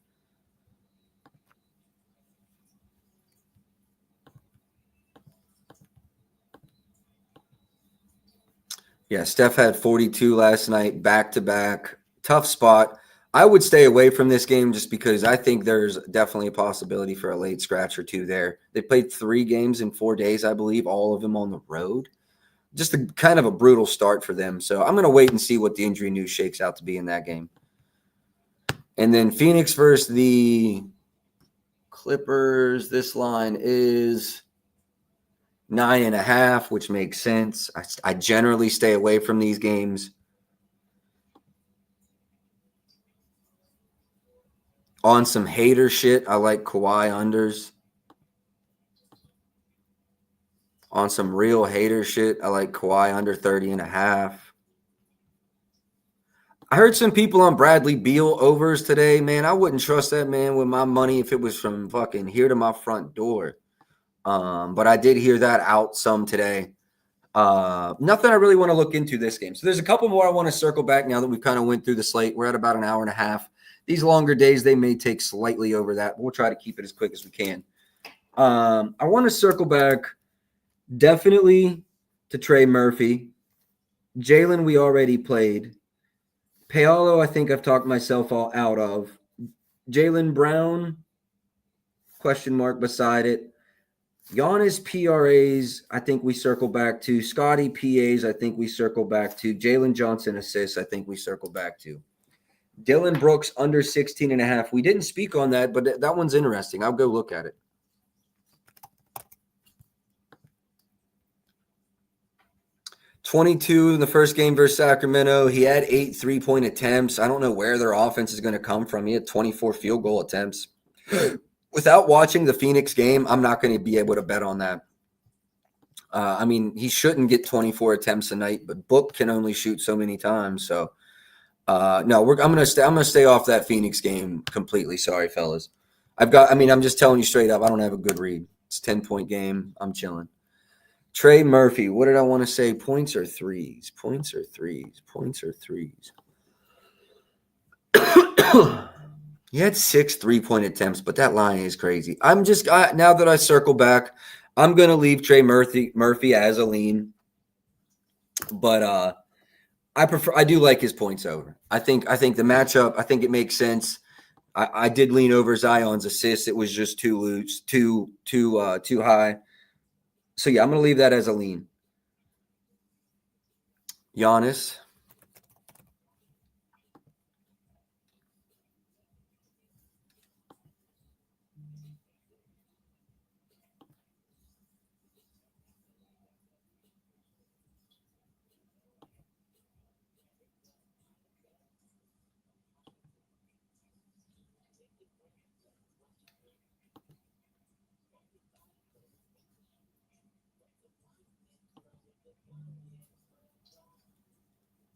Yeah, Steph had 42 last night, back-to-back. Tough spot. I would stay away from this game just because I think there's definitely a possibility for a late scratch or 2 there. They played 3 games in 4 days, I believe, all of them on the road. Just a kind of a brutal start for them. So I'm going to wait and see what the injury news shakes out to be in that game. And then Phoenix versus the Clippers. This line is 9.5, which makes sense. I generally stay away from these games. On some hater shit, I like Kawhi unders. On some real hater shit, I like Kawhi under 30.5. I heard some people on Bradley Beal overs today. Man, I wouldn't trust that man with my money if it was from fucking here to my front door. But I did hear that out some today. Nothing I really want to look into this game. So there's a couple more I want to circle back now that we've kind of went through the slate. We're at about an hour and a half. These longer days, they may take slightly over that. We'll try to keep it as quick as we can. I want to circle back definitely to Trey Murphy. Jalen, we already played. Paolo, I think I've talked myself all out of. Jaylen Brown, question mark beside it. Giannis PRAs, I think we circle back to. Scotty PAs, I think we circle back to. Jalen Johnson assists, I think we circle back to. Dylan Brooks under 16.5. We didn't speak on that, but that one's interesting. I'll go look at it. .22 in the first game versus Sacramento. He had 8 3-point attempts. I don't know where their offense is going to come from. He had 24 field goal attempts. Without watching the Phoenix game, I'm not going to be able to bet on that. I mean, he shouldn't get 24 attempts a night, but Book can only shoot so many times. So, no, I'm going to stay off that Phoenix game completely. Sorry, fellas. I'm just telling you straight up, I don't have a good read. It's a 10-point game. I'm chilling. Trey Murphy, what did I want to say? Points or threes? Points or threes? Points or threes? He had 6 3-point attempts, but that line is crazy. Now that I circle back, I'm going to leave Trey Murphy as a lean. But I do like his points over. I think the matchup, I think it makes sense. I did lean over Zion's assists. It was just too loose, too high. So, yeah, I'm going to leave that as a lean. Giannis.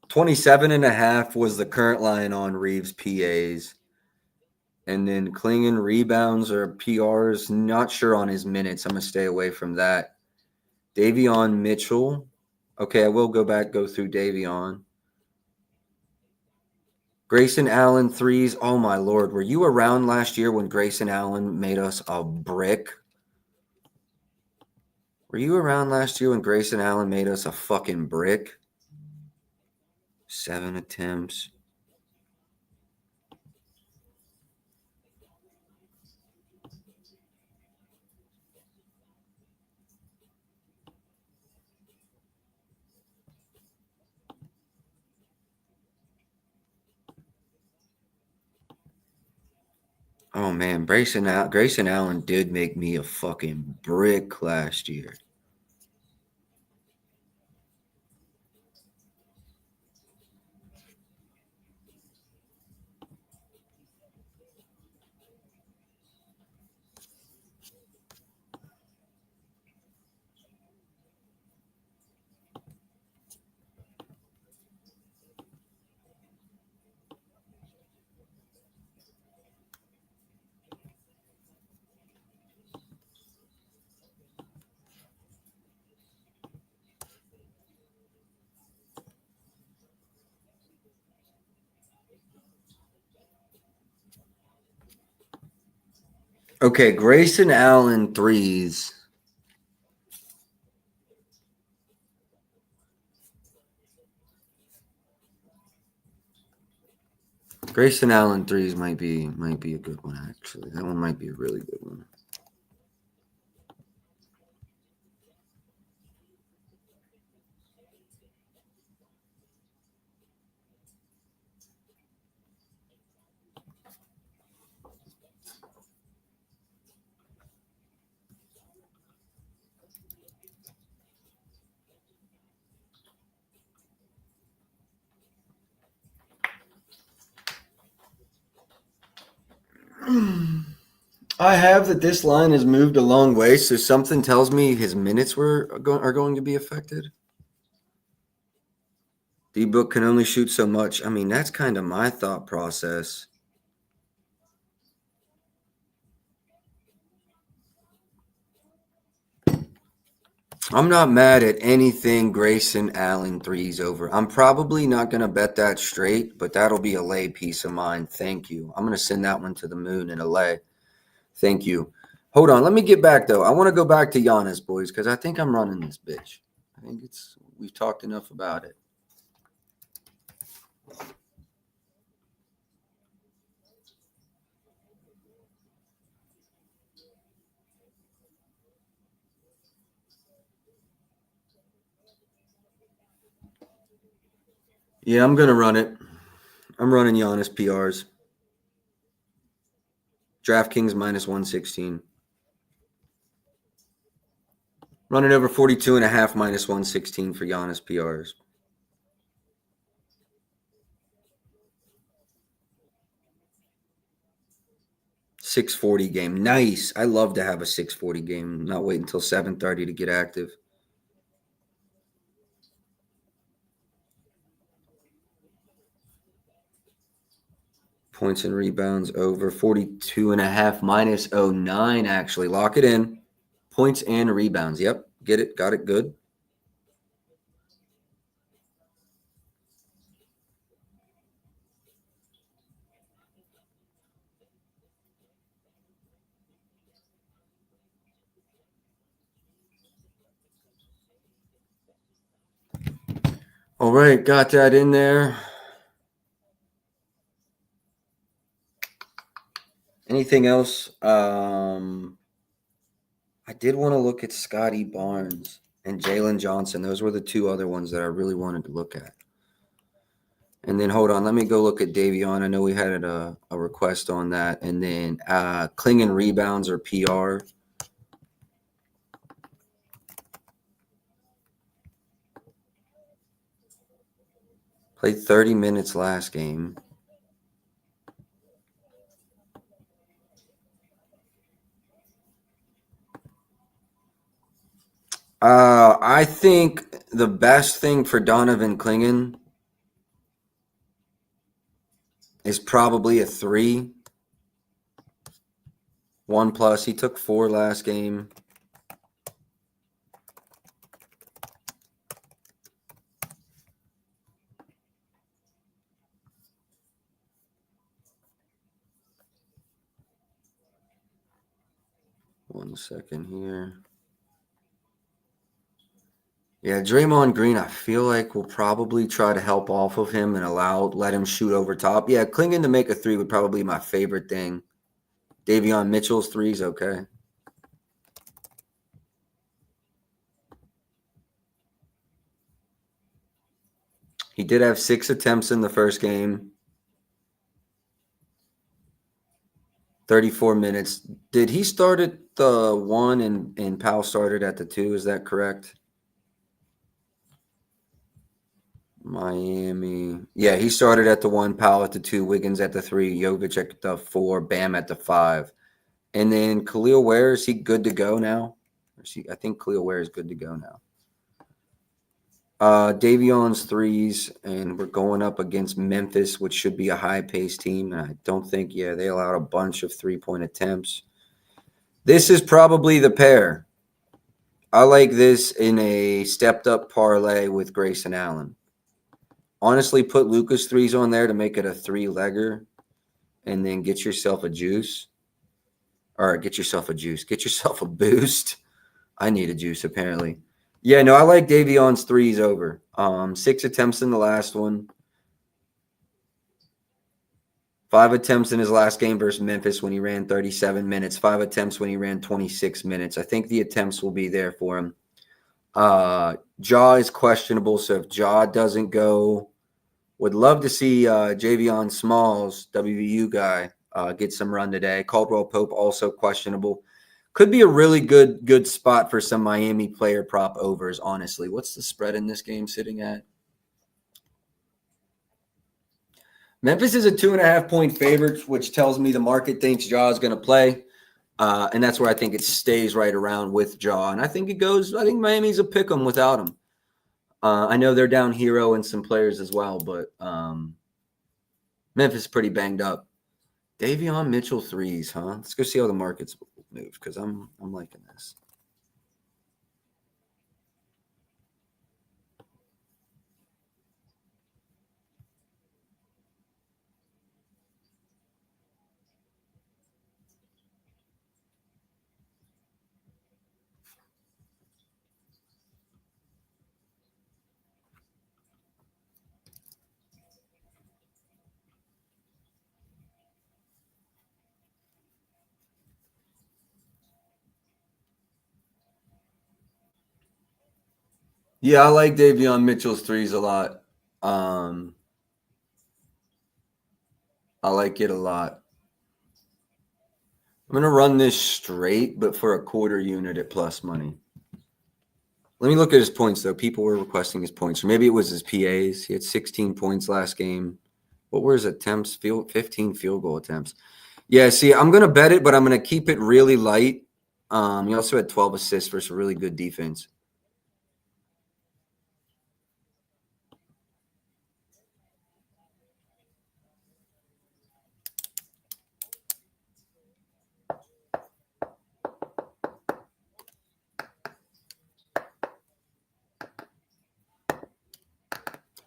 $27.5 was the current line on Reeves PAs. And then Klingon rebounds or PRs, not sure on his minutes. I'm going to stay away from that. Davion Mitchell. Okay, I will go through Davion. Grayson Allen threes. Oh, my Lord. Were you around last year when Grayson Allen made us a brick? Were you around last year when Grayson Allen made us a fucking brick? 7 attempts. Oh, man. Grayson Allen did make me a fucking brick last year. Okay, Grayson Allen threes. Grayson Allen threes might be a good one, actually. That one might be a really good one. I have that this line has moved a long way, so something tells me his minutes are going to be affected. D-Book can only shoot so much. I mean, that's kind of my thought process. I'm not mad at anything Grayson Allen threes over. I'm probably not going to bet that straight, but that'll be a lay peace of mind. Thank you. I'm going to send that one to the moon in a lay. Thank you. Hold on. Let me get back, though. I want to go back to Giannis, boys, because I think I'm running this bitch. I think we've talked enough about it. Yeah, I'm going to run it. I'm running Giannis PRs. DraftKings minus 116. Running over 42.5 minus 116 for Giannis PRs. $640 game. Nice. I love to have a 640 game. Not wait until 7:30 to get active. Points and rebounds over 42.5 minus 09, actually. Lock it in. Points and rebounds. Yep. Get it. Got it. Good. All right. Got that in there. Anything else? I did want to look at Scotty Barnes and Jalen Johnson. Those were the two other ones that I really wanted to look at. And then hold on, let me go look at Davion. I know we had a request on that. And then Klingon rebounds or PR. Played 30 minutes last game. I think the best thing for Donovan Klingon is probably a 3. 1+. He took 4 last game. One second here. Yeah, Draymond Green, I feel like will probably try to help off of him and let him shoot over top. Yeah, Klingon to make a 3 would probably be my favorite thing. Davion Mitchell's 3 is okay. He did have 6 attempts in the first game. 34 minutes. Did he start at the 1 and Powell started at the 2? Is that correct? Miami. Yeah, he started at the 1, Powell at the 2, Wiggins at the 3, Jokic at the 4, Bam at the 5. And then Khalil Ware, is he good to go now? I think Khalil Ware is good to go now. Davion's 3s, and we're going up against Memphis, which should be a high-paced team. And I don't think, they allowed a bunch of 3-point attempts. This is probably the pair. I like this in a stepped-up parlay with Grayson Allen. Honestly, put Lucas 3s on there to make it a 3-legger and then get yourself a juice. All right, get yourself a juice. Get yourself a boost. I need a juice, apparently. Yeah, no, I like Davion's threes over. 6 attempts in the last one. 5 attempts in his last game versus Memphis when he ran 37 minutes. 5 attempts when he ran 26 minutes. I think the attempts will be there for him. Ja is questionable, so if Ja doesn't go, would love to see Javion Smalls, WVU guy, get some run today. Caldwell Pope also questionable. Could be a really good spot for some Miami player prop overs, honestly. What's the spread in this game sitting at? Memphis is a 2.5-point favorite, which tells me the market thinks Ja is going to play. And that's where I think it stays right around with Ja. And I think Miami's a pick 'em without him. I know they're down Hero and some players as well, but Memphis is pretty banged up. Davion Mitchell threes, huh? Let's go see how the markets move because I'm liking this. Yeah, I like Davion Mitchell's threes a lot. I like it a lot. I'm going to run this straight, but for a quarter unit at plus money. Let me look at his points, though. People were requesting his points. Or maybe it was his PAs. He had 16 points last game. What were his attempts? 15 field goal attempts. Yeah, see, I'm going to bet it, but I'm going to keep it really light. He also had 12 assists versus a really good defense.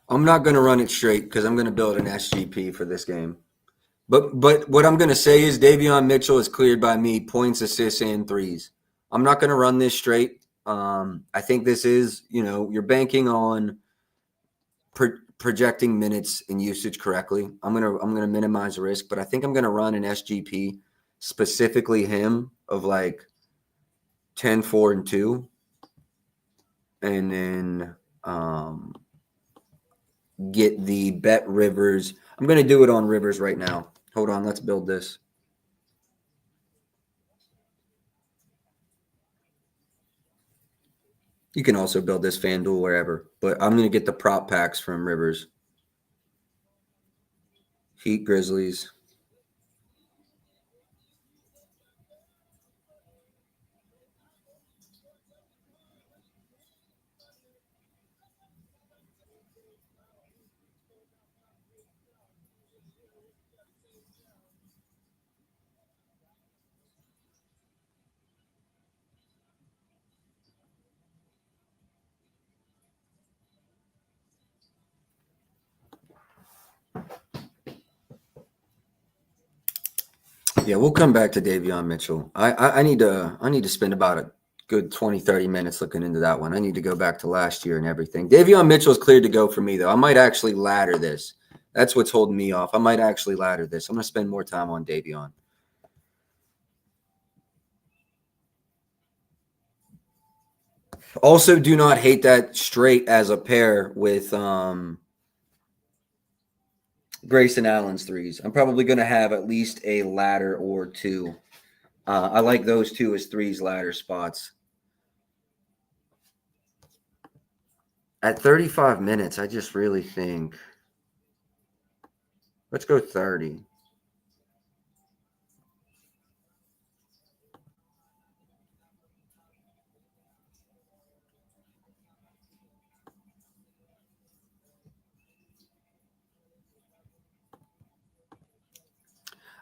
I'm not going to run it straight because I'm going to build an SGP for this game. But what I'm going to say is Davion Mitchell is cleared by me, points, assists, and threes. I'm not going to run this straight. I think this is, you're banking on projecting minutes and usage correctly. I'm gonna minimize the risk, but I think I'm going to run an SGP, specifically him, of like 10, 4, and 2. And then get the Bet Rivers. I'm going to do it on Rivers right now. Hold on, let's build this. You can also build this FanDuel wherever, but I'm going to get the prop packs from Rivers. Heat, Grizzlies. Yeah, we'll come back to Davion Mitchell. I need to spend about a good 20, 30 minutes looking into that one. I need to go back to last year and everything. Davion Mitchell is cleared to go for me, though. I might actually ladder this. That's what's holding me off. I might actually ladder this. I'm going to spend more time on Davion. Also, do not hate that straight as a pair with Grayson Allen's threes. I'm probably going to have at least a ladder or two. I like those two as threes ladder spots. At 35 minutes, I just really think let's go 30.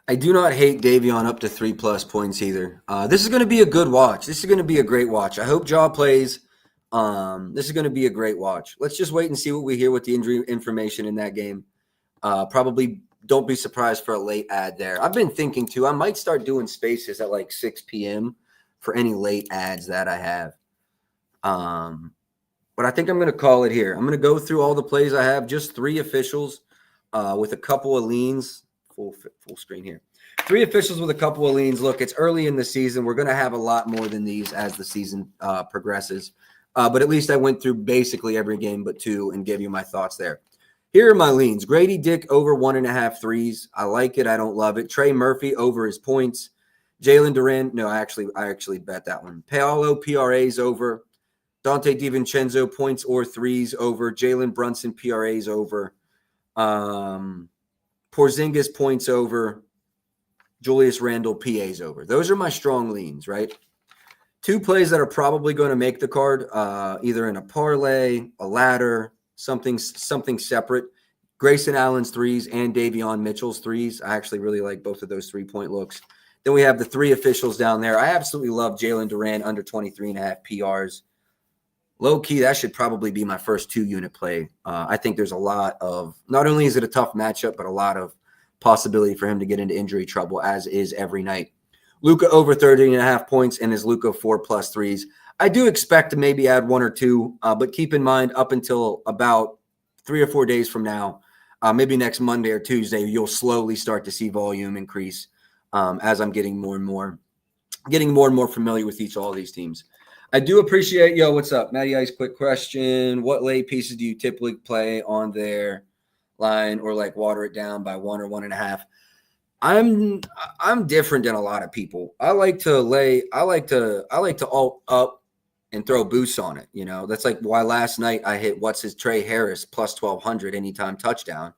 I do not hate Davion up to 3+ points either. This is going to be a good watch. This is going to be a great watch. I hope Ja plays. This is going to be a great watch. Let's just wait and see what we hear with the injury information in that game. Probably don't be surprised for a late ad there. I've been thinking too, I might start doing spaces at like 6 p.m. for any late ads that I have. But I think I'm going to call it here. I'm going to go through all the plays I have, just 3 officials with a couple of leans. Full screen here. 3 officials with a couple of leans. Look, it's early in the season. We're going to have a lot more than these as the season progresses. But at least I went through basically every game but 2 and gave you my thoughts there. Here are my leans. Grady Dick over 1.5 threes. I like it. I don't love it. Trey Murphy over his points. Jalen Duren. No, I actually bet that one. Paolo PRAs over. Dante DiVincenzo points or threes over. Jalen Brunson PRAs over. Porzingis points over. Julius Randle PAs over. Those are my strong leans, right? 2 plays that are probably going to make the card, either in a parlay, a ladder, something separate. Grayson Allen's threes and Davion Mitchell's threes. I actually really like both of those 3-point looks. Then we have the 3 officials down there. I absolutely love Jalen Duren under 23.5 PRs. Low key, that should probably be my first 2-unit play. I think there's a lot of, not only is it a tough matchup, but a lot of possibility for him to get into injury trouble, as is every night. Luka over 30.5 points and his Luka 4+ threes. I do expect to maybe add 1 or 2, but keep in mind up until about 3 or 4 days from now, maybe next Monday or Tuesday, you'll slowly start to see volume increase as I'm getting more and more familiar with all these teams. I do appreciate, what's up? Matty Ice, quick question. What lay pieces do you typically play on their line or like water it down by 1 or 1.5? I'm different than a lot of people. I like to alt up and throw boosts on it. That's like why last night I hit Trey Harris plus 1,200 anytime touchdown.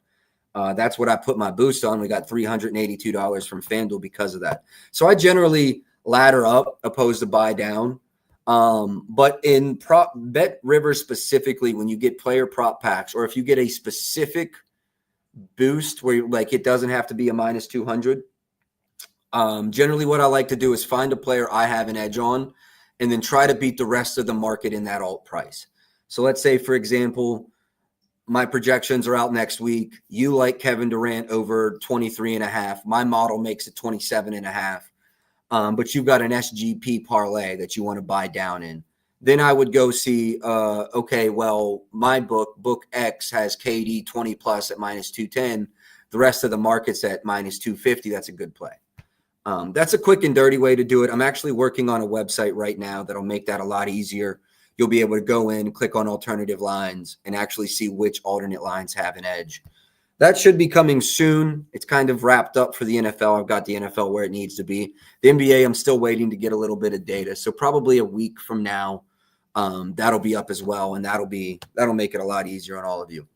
That's what I put my boost on. We got $382 from FanDuel because of that. So I generally ladder up opposed to buy down. But in Bet River specifically, when you get player prop packs, or if you get a specific boost where like it doesn't have to be a minus 200, generally what I like to do is find a player I have an edge on and then try to beat the rest of the market in that alt price. So let's say, for example, my projections are out next week. You like Kevin Durant over 23.5. My model makes it 27.5. But you've got an SGP parlay that you want to buy down in. Then I would go see, okay, well, my book X has KD 20+ at minus 210. The rest of the market's at minus 250. That's a good play. That's a quick and dirty way to do it. I'm actually working on a website right now that'll make that a lot easier. You'll be able to go in, click on alternative lines, and actually see which alternate lines have an edge. That should be coming soon. It's kind of wrapped up for the NFL. I've got the NFL where it needs to be. The NBA, I'm still waiting to get a little bit of data. So probably a week from now, that'll be up as well. And that'll make it a lot easier on all of you.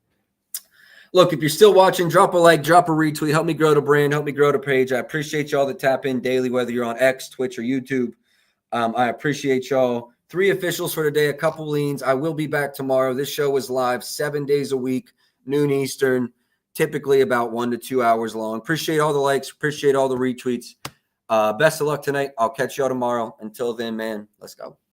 Look, if you're still watching, drop a like, drop a retweet. Help me grow the brand. Help me grow the page. I appreciate y'all that tap in daily, whether you're on X, Twitch, or YouTube. I appreciate y'all. 3 officials for today, a couple leans. I will be back tomorrow. This show is live 7 days a week, noon Eastern. Typically about 1 to 2 hours long. Appreciate all the likes. Appreciate all the retweets. Best of luck tonight. I'll catch y'all tomorrow. Until then, man, let's go.